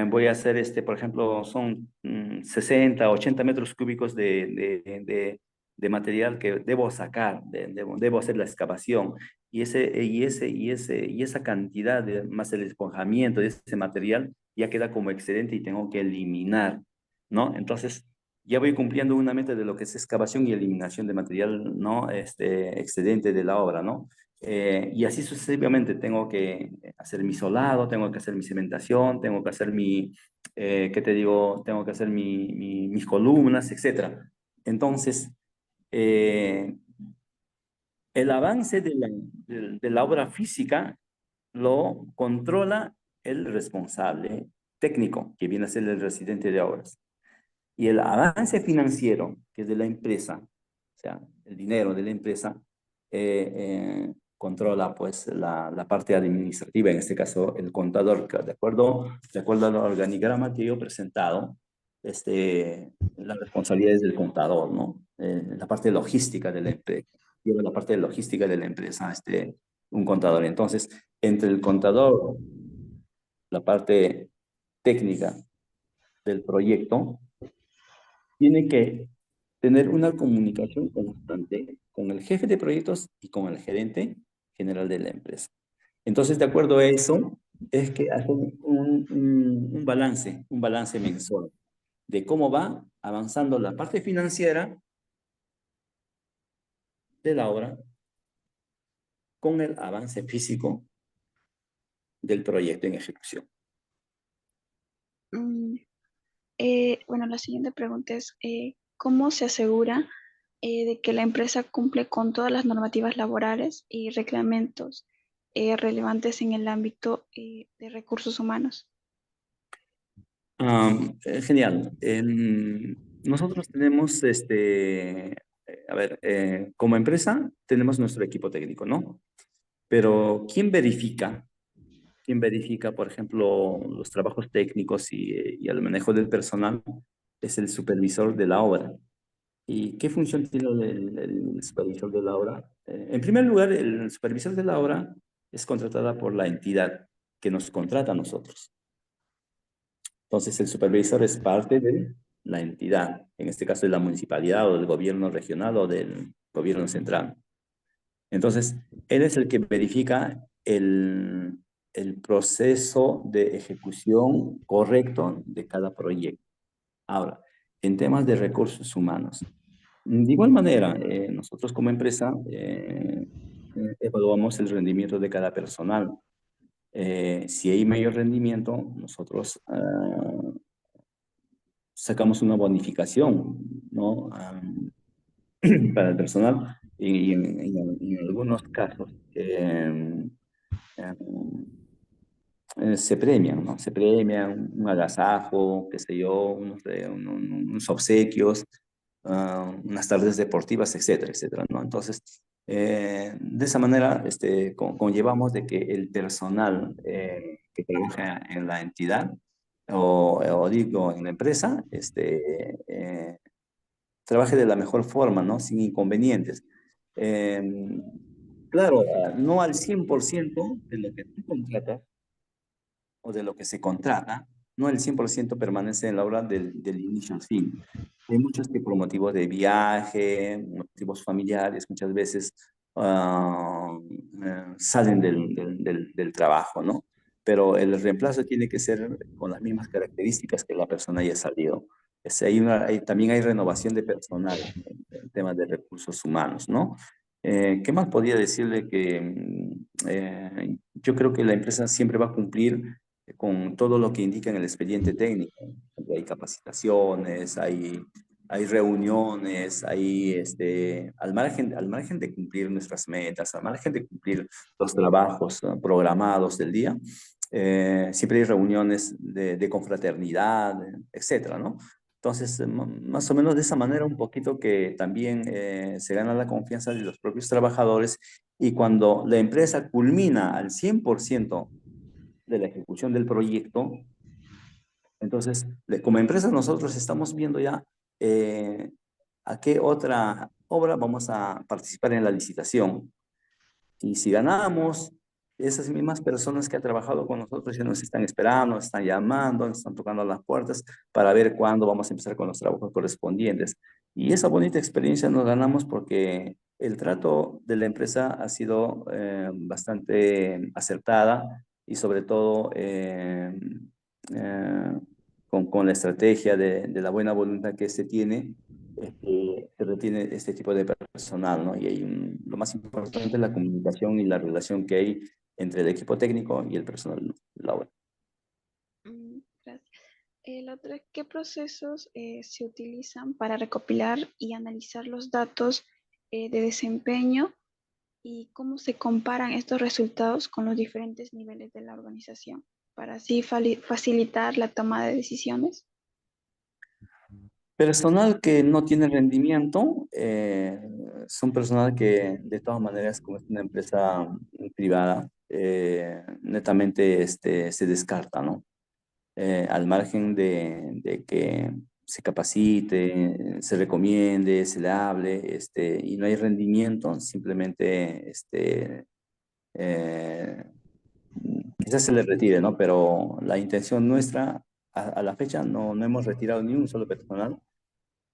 voy a hacer, por ejemplo, son 60, 80 metros cúbicos de material que debo sacar, debo hacer la excavación. Y esa cantidad más el esponjamiento de ese material ya queda como excedente y tengo que eliminar, ¿no? Entonces, ya voy cumpliendo una meta de lo que es excavación y eliminación de material, ¿no? Excedente de la obra, ¿no? Y así sucesivamente tengo que hacer mi solado, tengo que hacer mi cementación, tengo que hacer ¿qué te digo? Tengo que hacer mis columnas, etcétera. Entonces, eh, el avance de la obra física lo controla el responsable técnico, que viene a ser el residente de obras. Y el avance financiero, que es de la empresa, o sea, el dinero de la empresa, controla pues la parte administrativa, en este caso el contador, que de acuerdo al organigrama que yo he presentado, la responsabilidad es del contador, ¿no? La parte logística de la empresa, lleva la parte de logística de la empresa, un contador. Entonces, entre el contador, la parte técnica del proyecto, tiene que tener una comunicación constante con el jefe de proyectos y con el gerente general de la empresa. Entonces, de acuerdo a eso, es que hacen un balance mensual de cómo va avanzando la parte financiera de la obra con el avance físico del proyecto en ejecución. Mm, bueno, la siguiente pregunta es, ¿cómo se asegura de que la empresa cumple con todas las normativas laborales y reglamentos relevantes en el ámbito de recursos humanos? Genial. Nosotros tenemos, a ver, como empresa tenemos nuestro equipo técnico, ¿no? Pero ¿quién verifica, por ejemplo, los trabajos técnicos y el manejo del personal? Es el supervisor de la obra. ¿Y qué función tiene el supervisor de la obra? En primer lugar, el supervisor de la obra es contratada por la entidad que nos contrata a nosotros. Entonces, el supervisor es parte de la entidad, en este caso de la municipalidad o del gobierno regional o del gobierno central. Entonces, él es el que verifica el proceso de ejecución correcto de cada proyecto. Ahora, en temas de recursos humanos, de igual manera, nosotros como empresa evaluamos el rendimiento de cada personal. Si hay mayor rendimiento, nosotros sacamos una bonificación, ¿no? Para el personal y en algunos casos eh, se premian, ¿no? Se premia un agasajo, qué sé yo, unos obsequios, unas tardes deportivas, etcétera, etcétera, ¿no? Entonces, de esa manera conllevamos de que el personal que trabaja en la entidad o digo en la empresa, trabaje de la mejor forma, ¿no? Sin inconvenientes. claro, no al 100% de lo que tú contratas o de lo que se contrata, no el 100% permanece en la obra del inicio al fin. Hay muchos que por motivos de viaje, motivos familiares, muchas veces salen del trabajo, ¿no? Pero el reemplazo tiene que ser con las mismas características que la persona haya salido. También hay renovación de personal en temas de recursos humanos, ¿no? ¿Qué más podría decirle que yo creo que la empresa siempre va a cumplir con todo lo que indica en el expediente técnico? Hay capacitaciones, hay reuniones, al margen de cumplir nuestras metas, al margen de cumplir los trabajos programados del día, siempre hay reuniones de confraternidad, etcétera, ¿no? Entonces, más o menos de esa manera, un poquito que también se gana la confianza de los propios trabajadores, y cuando la empresa culmina al 100% de la ejecución del proyecto, entonces, como empresa nosotros estamos viendo ya eh, a qué otra obra vamos a participar en la licitación. Y si ganamos, esas mismas personas que han trabajado con nosotros ya nos están esperando, nos están llamando, nos están tocando las puertas para ver cuándo vamos a empezar con los trabajos correspondientes. Y esa bonita experiencia nos ganamos porque el trato de la empresa ha sido bastante acertada, y sobre todo eh, con la estrategia de la buena voluntad que se tiene, se retiene este tipo de personal, ¿no? Y lo más importante es la comunicación y la relación que hay entre el equipo técnico y el personal laboral. Gracias. La otra es, ¿qué procesos se utilizan para recopilar y analizar los datos de desempeño y cómo se comparan estos resultados con los diferentes niveles de la organización para así facilitar la toma de decisiones? Personal que no tiene rendimiento son personal que de todas maneras, como es una empresa privada, netamente se descarta, ¿no? Al margen de que se capacite, se recomiende, se le hable, y no hay rendimiento, simplemente eh, quizás se le retire, ¿no? Pero la intención nuestra, a la fecha, no hemos retirado ni un solo personal,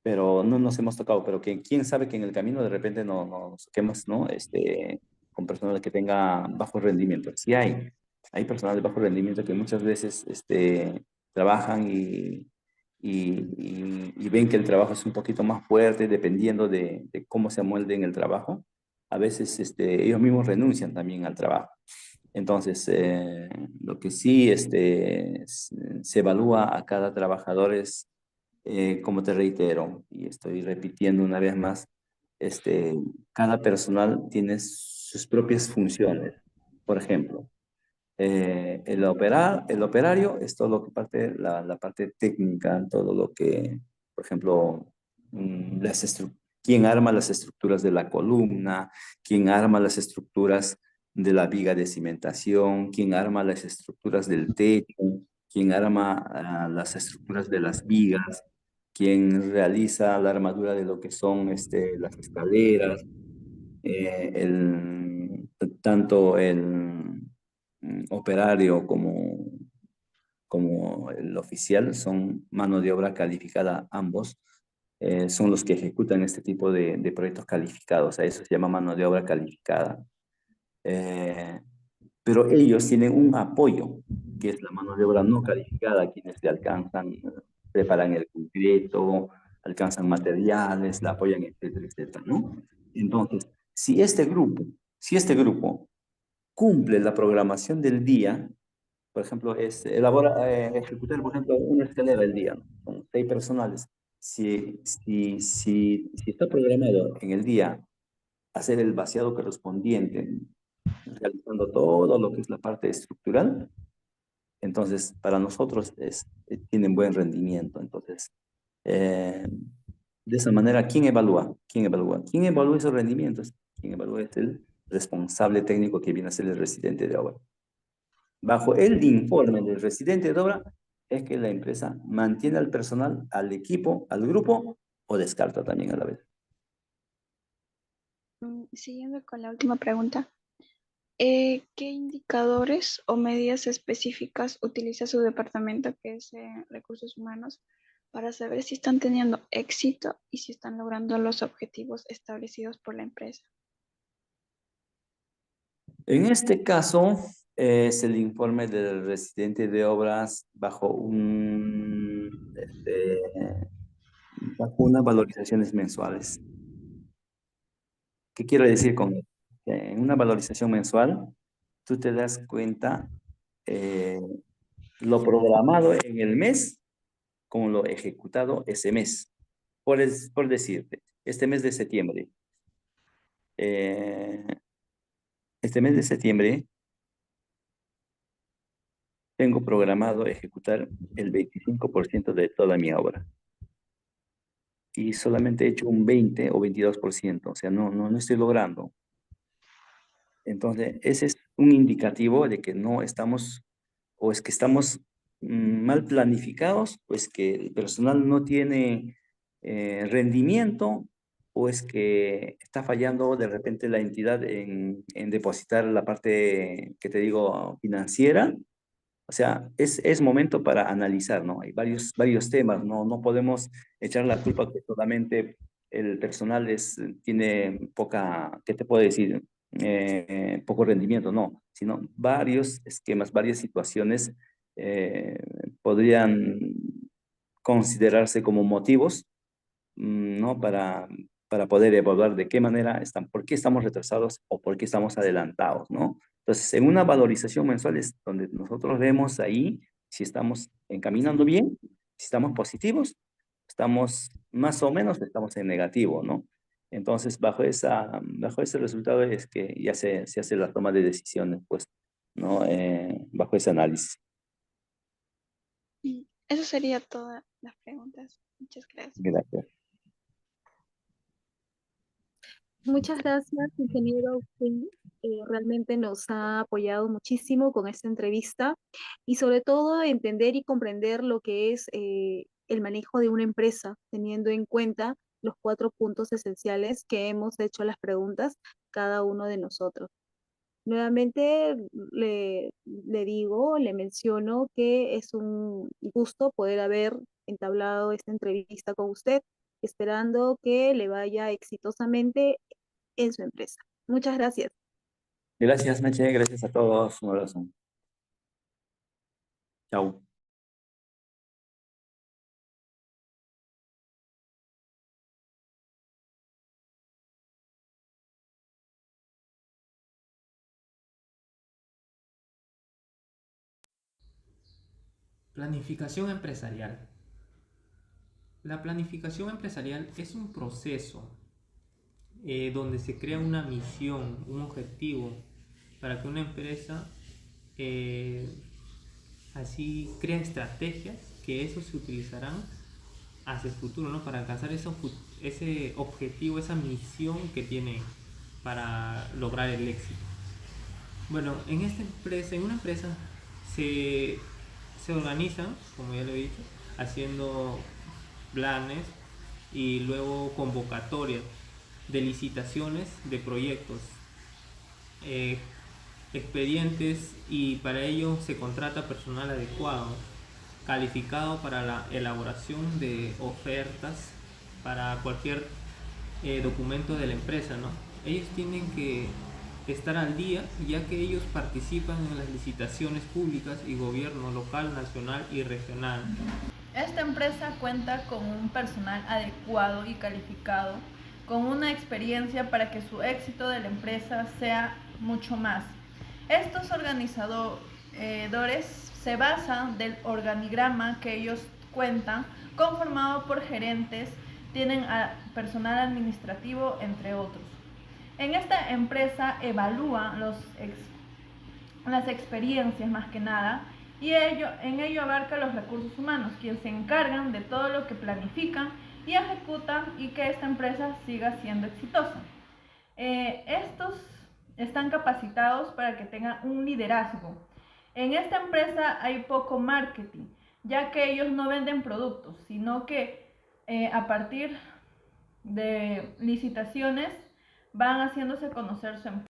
pero no nos hemos tocado, pero que quién sabe que en el camino de repente no nos toquemos, ¿no? Con personal que tenga bajo rendimiento. Sí hay personal de bajo rendimiento que muchas veces trabajan y ven que el trabajo es un poquito más fuerte, dependiendo de cómo se amolde en el trabajo. A veces ellos mismos renuncian también al trabajo. Entonces, lo que sí se evalúa a cada trabajador es, como te reitero, y estoy repitiendo una vez más, cada personal tiene sus propias funciones. Por ejemplo, el operario es todo lo que la parte técnica, todo lo que, por ejemplo, quién arma las estructuras de la columna, quién arma las estructuras de la viga de cimentación, quién arma las estructuras del techo, quién arma las estructuras de las vigas, quién realiza la armadura de lo que son las escaleras, tanto el operario como el oficial son mano de obra calificada ambos. Son los que ejecutan este tipo de proyectos calificados. A eso se llama mano de obra calificada. Pero ellos tienen un apoyo, que es la mano de obra no calificada, quienes le alcanzan, preparan el concreto, alcanzan materiales, la apoyan, etcétera, etcétera, ¿no? Entonces, si este grupo cumple la programación del día, por ejemplo, ejecutar, por ejemplo, una escalera del día, ¿no? Con 6 personales. Si está programado en el día hacer el vaciado correspondiente, realizando todo lo que es la parte estructural, entonces para nosotros tienen buen rendimiento. Entonces, de esa manera, ¿quién evalúa? ¿Quién evalúa? ¿Quién evalúa esos rendimientos? ¿Quién evalúa? Es el responsable técnico, que viene a ser el residente de obra. Bajo el informe del residente de obra es que la empresa mantiene al personal, al equipo, al grupo, o descarta también a la vez. Siguiendo con la última pregunta, ¿qué indicadores o medidas específicas utiliza su departamento, que es Recursos Humanos, para saber si están teniendo éxito y si están logrando los objetivos establecidos por la empresa? En este caso, es el informe del residente de obras bajo unas valorizaciones mensuales. ¿Qué quiero decir con esto? Que en una valorización mensual, tú te das cuenta eh, lo programado en el mes con lo ejecutado ese mes. Por decirte, eh, este mes de septiembre tengo programado ejecutar el 25% de toda mi obra y solamente he hecho un 20 o 22%, o sea, no estoy logrando. Entonces, ese es un indicativo de que no estamos, o es que estamos mal planificados, o es que el personal no tiene rendimiento, o es que está fallando de repente la entidad en depositar la parte que te digo financiera. O sea, es momento para analizar, ¿no? Hay varios temas, ¿no? No podemos echar la culpa que solamente el personal tiene poca, ¿qué te puedo decir? Poco rendimiento, no, sino varios esquemas, varias situaciones eh, podrían considerarse como motivos, ¿no? Para poder evaluar de qué manera están, por qué estamos retrasados o por qué estamos adelantados, ¿no? Entonces, en una valorización mensual es donde nosotros vemos ahí si estamos encaminando bien, si estamos positivos, estamos más o menos, estamos en negativo, ¿no? Entonces, bajo ese resultado es que ya se hace la toma de decisiones, pues, ¿no? Bajo ese análisis. Eso sería todas las preguntas. Muchas gracias. Gracias. Muchas gracias, ingeniero Agustín. Realmente nos ha apoyado muchísimo con esta entrevista y sobre todo entender y comprender lo que es el manejo de una empresa, teniendo en cuenta los 4 puntos esenciales que hemos hecho las preguntas cada uno de nosotros. Nuevamente le menciono que es un gusto poder haber entablado esta entrevista con usted, esperando que le vaya exitosamente en su empresa. Muchas gracias. Gracias, Meche, gracias a todos. Un abrazo. Chao. Planificación empresarial. La planificación empresarial es un proceso donde se crea una misión, un objetivo para que una empresa así crea estrategias que eso se utilizarán hacia el futuro, ¿no? Para alcanzar ese objetivo, esa misión que tiene para lograr el éxito. Bueno, en una empresa se organizan, como ya lo he dicho, haciendo planes y luego convocatorias de licitaciones de proyectos, expedientes, y para ello se contrata personal adecuado, calificado para la elaboración de ofertas para cualquier documento de la empresa, ¿no? Ellos tienen que estar al día, ya que ellos participan en las licitaciones públicas y gobierno local, nacional y regional. Esta empresa cuenta con un personal adecuado y calificado, con una experiencia para que su éxito de la empresa sea mucho más. Estos organizadores se basan del organigrama que ellos cuentan, conformado por gerentes, tienen personal administrativo, entre otros. En esta empresa evalúan las experiencias más que nada, y en ello abarca los recursos humanos, quienes se encargan de todo lo que planifican y ejecutan y que esta empresa siga siendo exitosa. Estos están capacitados para que tengan un liderazgo. En esta empresa hay poco marketing, ya que ellos no venden productos, sino que a partir de licitaciones van haciéndose conocer su empresa.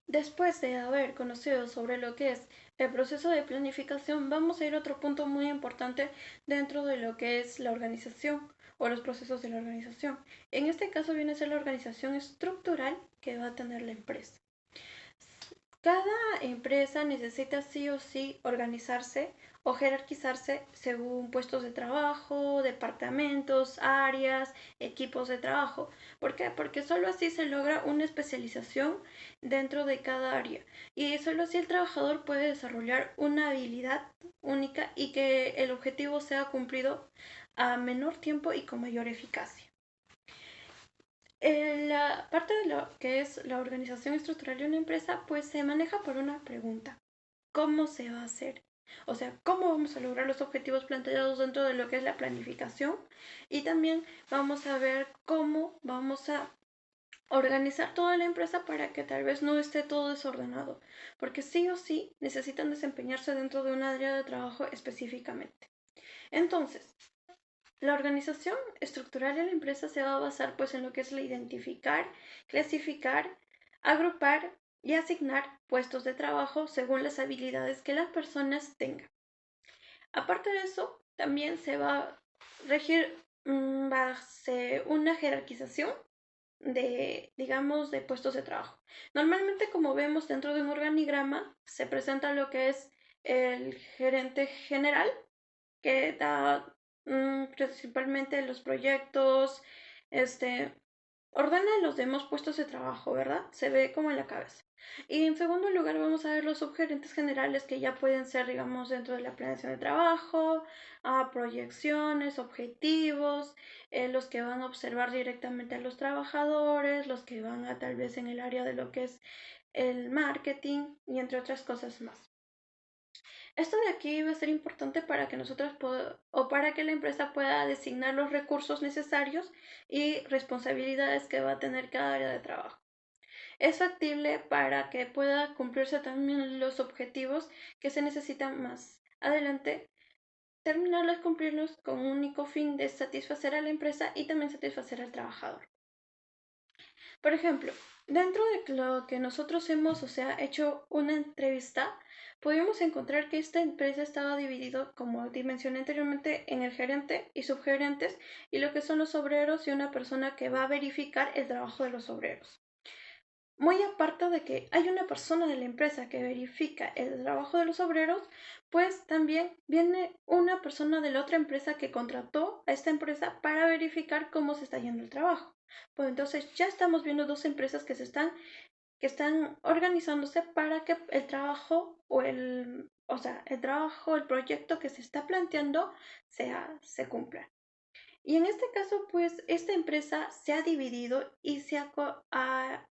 Después de haber conocido sobre lo que es el proceso de planificación, vamos a ir a otro punto muy importante dentro de lo que es la organización o los procesos de la organización. En este caso viene a ser la organización estructural que va a tener la empresa. Cada empresa necesita sí o sí organizarse o jerarquizarse según puestos de trabajo, departamentos, áreas, equipos de trabajo. ¿Por qué? Porque solo así se logra una especialización dentro de cada área y solo así el trabajador puede desarrollar una habilidad única y que el objetivo sea cumplido a menor tiempo y con mayor eficacia. La parte de lo que es la organización estructural de una empresa, pues se maneja por una pregunta. ¿Cómo se va a hacer? O sea, ¿cómo vamos a lograr los objetivos planteados dentro de lo que es la planificación? Y también vamos a ver cómo vamos a organizar toda la empresa para que tal vez no esté todo desordenado, porque sí o sí necesitan desempeñarse dentro de un área de trabajo específicamente. Entonces, la organización estructural de la empresa se va a basar pues en lo que es la identificar, clasificar, agrupar y asignar puestos de trabajo según las habilidades que las personas tengan. Aparte de eso, también se va a regir base una jerarquización de, digamos, de puestos de trabajo. Normalmente, como vemos dentro de un organigrama, se presenta lo que es el gerente general, que da principalmente los proyectos, ordena los demás puestos de trabajo, ¿verdad? Se ve como en la cabeza. Y en segundo lugar vamos a ver los subgerentes generales que ya pueden ser, digamos, dentro de la planeación de trabajo, proyecciones, objetivos, los que van a observar directamente a los trabajadores, los que van a tal vez en el área de lo que es el marketing y entre otras cosas más. Esto de aquí va a ser importante para que nosotros o para que la empresa pueda designar los recursos necesarios y responsabilidades que va a tener cada área de trabajo. Es factible para que pueda cumplirse también los objetivos que se necesitan más adelante, terminarlos, cumplirlos con un único fin de satisfacer a la empresa y también satisfacer al trabajador. Por ejemplo, dentro de lo que nosotros hemos, hecho una entrevista, pudimos encontrar que esta empresa estaba dividido, como mencioné anteriormente, en el gerente y subgerentes, y lo que son los obreros y una persona que va a verificar el trabajo de los obreros. Muy aparte de que hay una persona de la empresa que verifica el trabajo de los obreros, pues también viene una persona de la otra empresa que contrató a esta empresa para verificar cómo se está yendo el trabajo. Pues entonces ya estamos viendo dos empresas que están organizándose para que el trabajo el trabajo, el proyecto que se está planteando se cumpla. Y en este caso, pues esta empresa se ha dividido y ha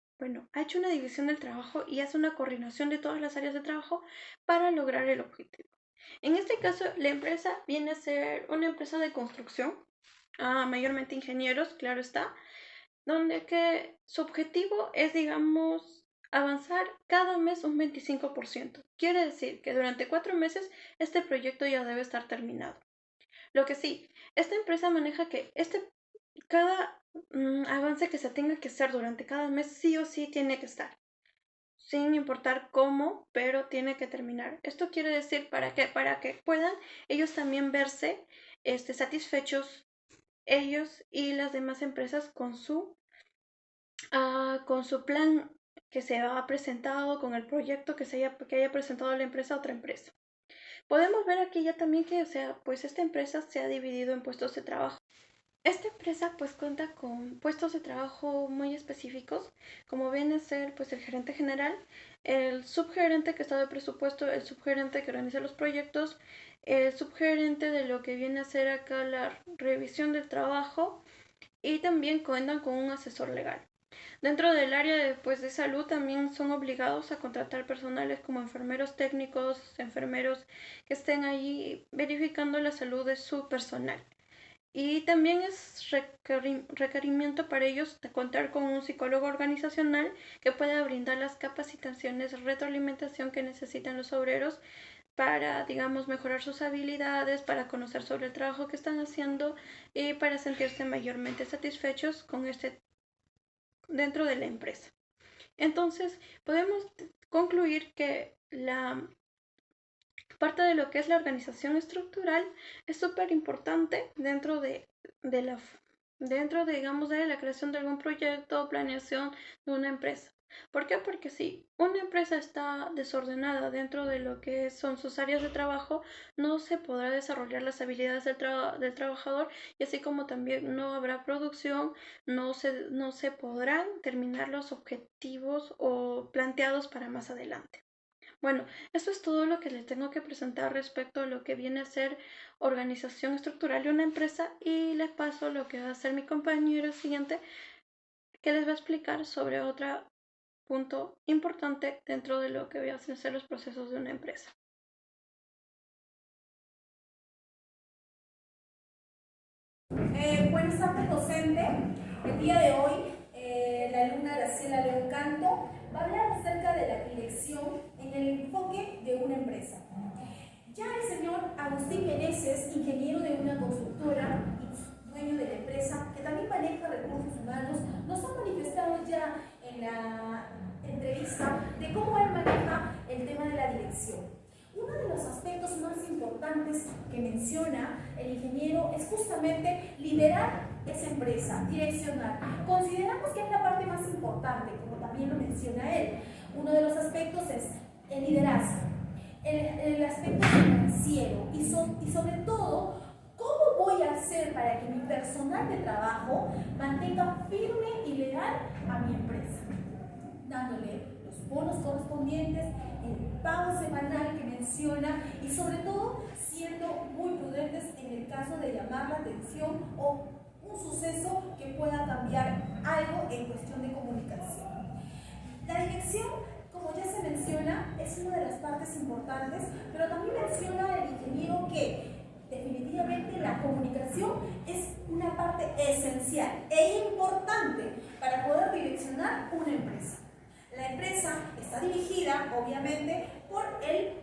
hecho una división del trabajo y hace una coordinación de todas las áreas de trabajo para lograr el objetivo. En este caso, la empresa viene a ser una empresa de construcción, mayormente ingenieros, claro está, donde que su objetivo es, digamos, avanzar cada mes un 25%. Quiere decir que durante 4 meses este proyecto ya debe estar terminado. Lo que sí, esta empresa maneja que cada avance que se tenga que hacer durante cada mes sí o sí tiene que estar, sin importar cómo, pero tiene que terminar. Esto quiere decir para que puedan ellos también verse satisfechos, ellos y las demás empresas con su plan que se ha presentado, con el proyecto que haya presentado la empresa a otra empresa. Podemos ver aquí ya también que, pues esta empresa se ha dividido en puestos de trabajo. Esta empresa pues cuenta con puestos de trabajo muy específicos, como viene a ser pues el gerente general, el subgerente que está de presupuesto, el subgerente que organiza los proyectos, el subgerente de lo que viene a ser acá la revisión del trabajo y también cuentan con un asesor legal. Dentro del área de salud también son obligados a contratar personales como enfermeros técnicos, enfermeros que estén allí verificando la salud de su personal. Y también es requerimiento para ellos de contar con un psicólogo organizacional que pueda brindar las capacitaciones, retroalimentación que necesitan los obreros para, digamos, mejorar sus habilidades, para conocer sobre el trabajo que están haciendo y para sentirse mayormente satisfechos con dentro de la empresa. Entonces, podemos concluir que la parte de lo que es la organización estructural es súper importante dentro de, digamos, de la creación de algún proyecto o planeación de una empresa. ¿Por qué? Porque si una empresa está desordenada dentro de lo que son sus áreas de trabajo, no se podrá desarrollar las habilidades del trabajador y así como también no habrá producción, no se podrán terminar los objetivos o planteados para más adelante. Bueno, eso es todo lo que les tengo que presentar respecto a lo que viene a ser organización estructural de una empresa y les paso lo que va a ser mi compañero siguiente, que les va a explicar sobre otro punto importante dentro de lo que voy a ser los procesos de una empresa. Buenas tardes, docente. El día de hoy, la alumna Graciela León Canto va a hablar acerca de la dirección en el enfoque de una empresa. Ya el señor Agustín Meneses, ingeniero de una constructora y dueño de la empresa, que también maneja recursos humanos, nos ha manifestado ya en la entrevista de cómo él maneja el tema de la dirección. Uno de los aspectos más importantes que menciona el ingeniero es justamente liderar esa empresa, direccionar. Consideramos que es la parte más importante, como también lo menciona él. Uno de los aspectos es el liderazgo, el aspecto financiero y sobre todo, ¿cómo voy a hacer para que mi personal de trabajo mantenga firme y leal a mi empresa? Dándole los bonos correspondientes, el pago semanal que menciona y sobre todo siendo muy prudentes en el caso de llamar la atención o un suceso que pueda cambiar algo en cuestión de comunicación. La dirección, como ya se menciona, es una de las partes importantes, pero también menciona el ingeniero que definitivamente la comunicación es una parte esencial e importante para poder direccionar una empresa. La empresa está dirigida, obviamente, por el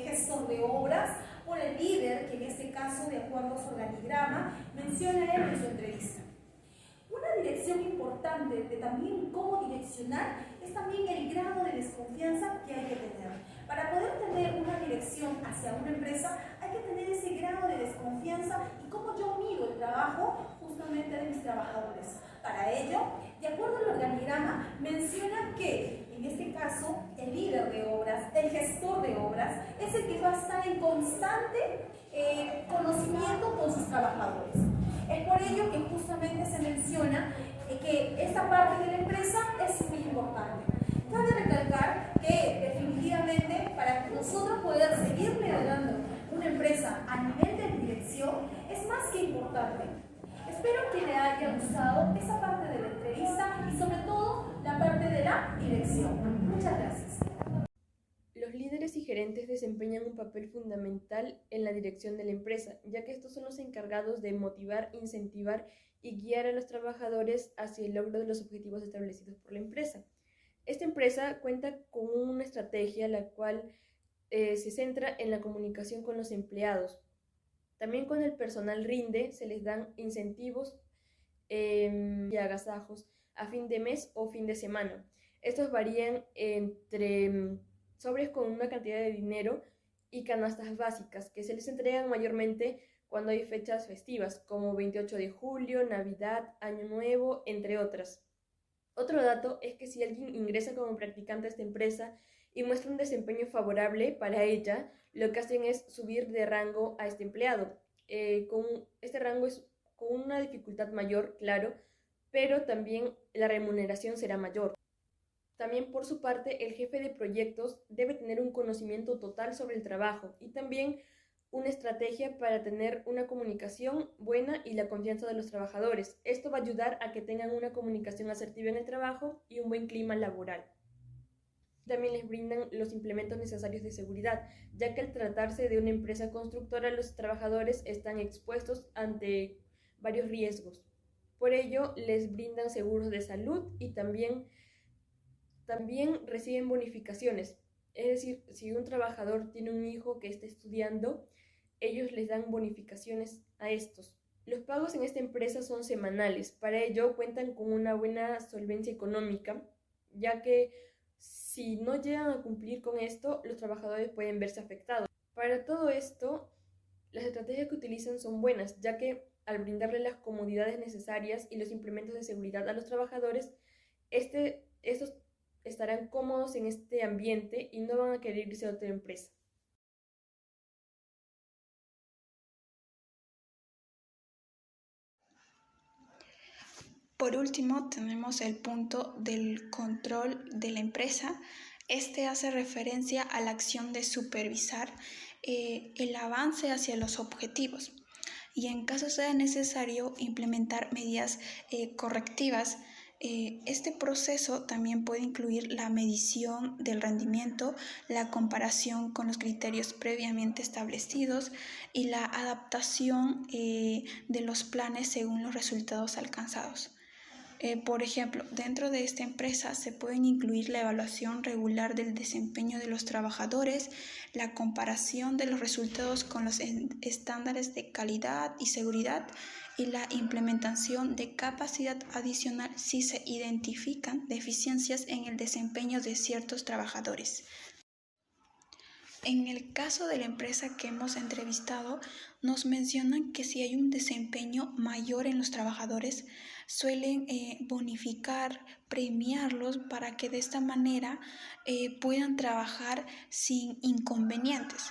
gestor de obras, por el líder, que en este caso, de acuerdo a su organigrama, menciona él en su entrevista. Una dirección importante de también cómo direccionar es también el grado de desconfianza que hay que tener. Para poder tener una dirección hacia una empresa, hay que tener ese grado de desconfianza y cómo yo mido el trabajo justamente de mis trabajadores. Para ello, de acuerdo al organigrama, menciona que, en este caso, el líder de obras, el gestor de obras, es el que va a estar en constante conocimiento con sus trabajadores. Es por ello que justamente se menciona que esta parte de la empresa es muy importante. Cabe recalcar que definitivamente para nosotros poder seguir liderando una empresa a nivel de dirección es más que importante. Espero que le haya gustado esa parte de la entrevista y sobre todo la parte de la dirección. Muchas gracias. Los líderes y gerentes desempeñan un papel fundamental en la dirección de la empresa, ya que estos son los encargados de motivar, incentivar y guiar a los trabajadores hacia el logro de los objetivos establecidos por la empresa. Esta empresa cuenta con una estrategia la cual se centra en la comunicación con los empleados. También con el personal rinde, se les dan incentivos y agasajos a fin de mes o fin de semana. Estos varían entre sobres con una cantidad de dinero y canastas básicas que se les entregan mayormente cuando hay fechas festivas como 28 de julio, Navidad, Año Nuevo, entre otras. Otro dato es que si alguien ingresa como practicante a esta empresa y muestra un desempeño favorable para ella, lo que hacen es subir de rango a este empleado. Con este rango es con una dificultad mayor, claro, pero también la remuneración será mayor. También por su parte, el jefe de proyectos debe tener un conocimiento total sobre el trabajo y también una estrategia para tener una comunicación buena y la confianza de los trabajadores. Esto va a ayudar a que tengan una comunicación asertiva en el trabajo y un buen clima laboral. También les brindan los implementos necesarios de seguridad, ya que al tratarse de una empresa constructora, los trabajadores están expuestos ante varios riesgos. Por ello, les brindan seguros de salud y también reciben bonificaciones. Es decir, si un trabajador tiene un hijo que está estudiando, ellos les dan bonificaciones a estos. Los pagos en esta empresa son semanales. Para ello cuentan con una buena solvencia económica, ya que si no llegan a cumplir con esto, los trabajadores pueden verse afectados. Para todo esto, las estrategias que utilizan son buenas, ya que al brindarle las comodidades necesarias y los implementos de seguridad a los trabajadores, estos estarán cómodos en este ambiente y no van a querer irse a otra empresa. Por último, tenemos el punto del control de la empresa. Este hace referencia a la acción de supervisar el avance hacia los objetivos y, en caso sea necesario, implementar medidas correctivas. Este proceso también puede incluir la medición del rendimiento, la comparación con los criterios previamente establecidos y la adaptación de los planes según los resultados alcanzados. Por ejemplo, dentro de esta empresa se pueden incluir la evaluación regular del desempeño de los trabajadores, la comparación de los resultados con los estándares de calidad y seguridad y la implementación de capacidad adicional si se identifican deficiencias en el desempeño de ciertos trabajadores. En el caso de la empresa que hemos entrevistado, nos mencionan que si hay un desempeño mayor en los trabajadores, suelen bonificar, premiarlos para que de esta manera puedan trabajar sin inconvenientes.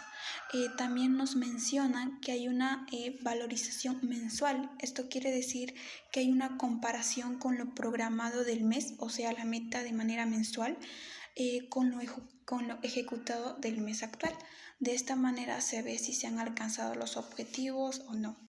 También nos mencionan que hay una valorización mensual. Esto quiere decir que hay una comparación con lo programado del mes, o sea, la meta de manera mensual, con lo ejecutado del mes actual. De esta manera se ve si se han alcanzado los objetivos o no.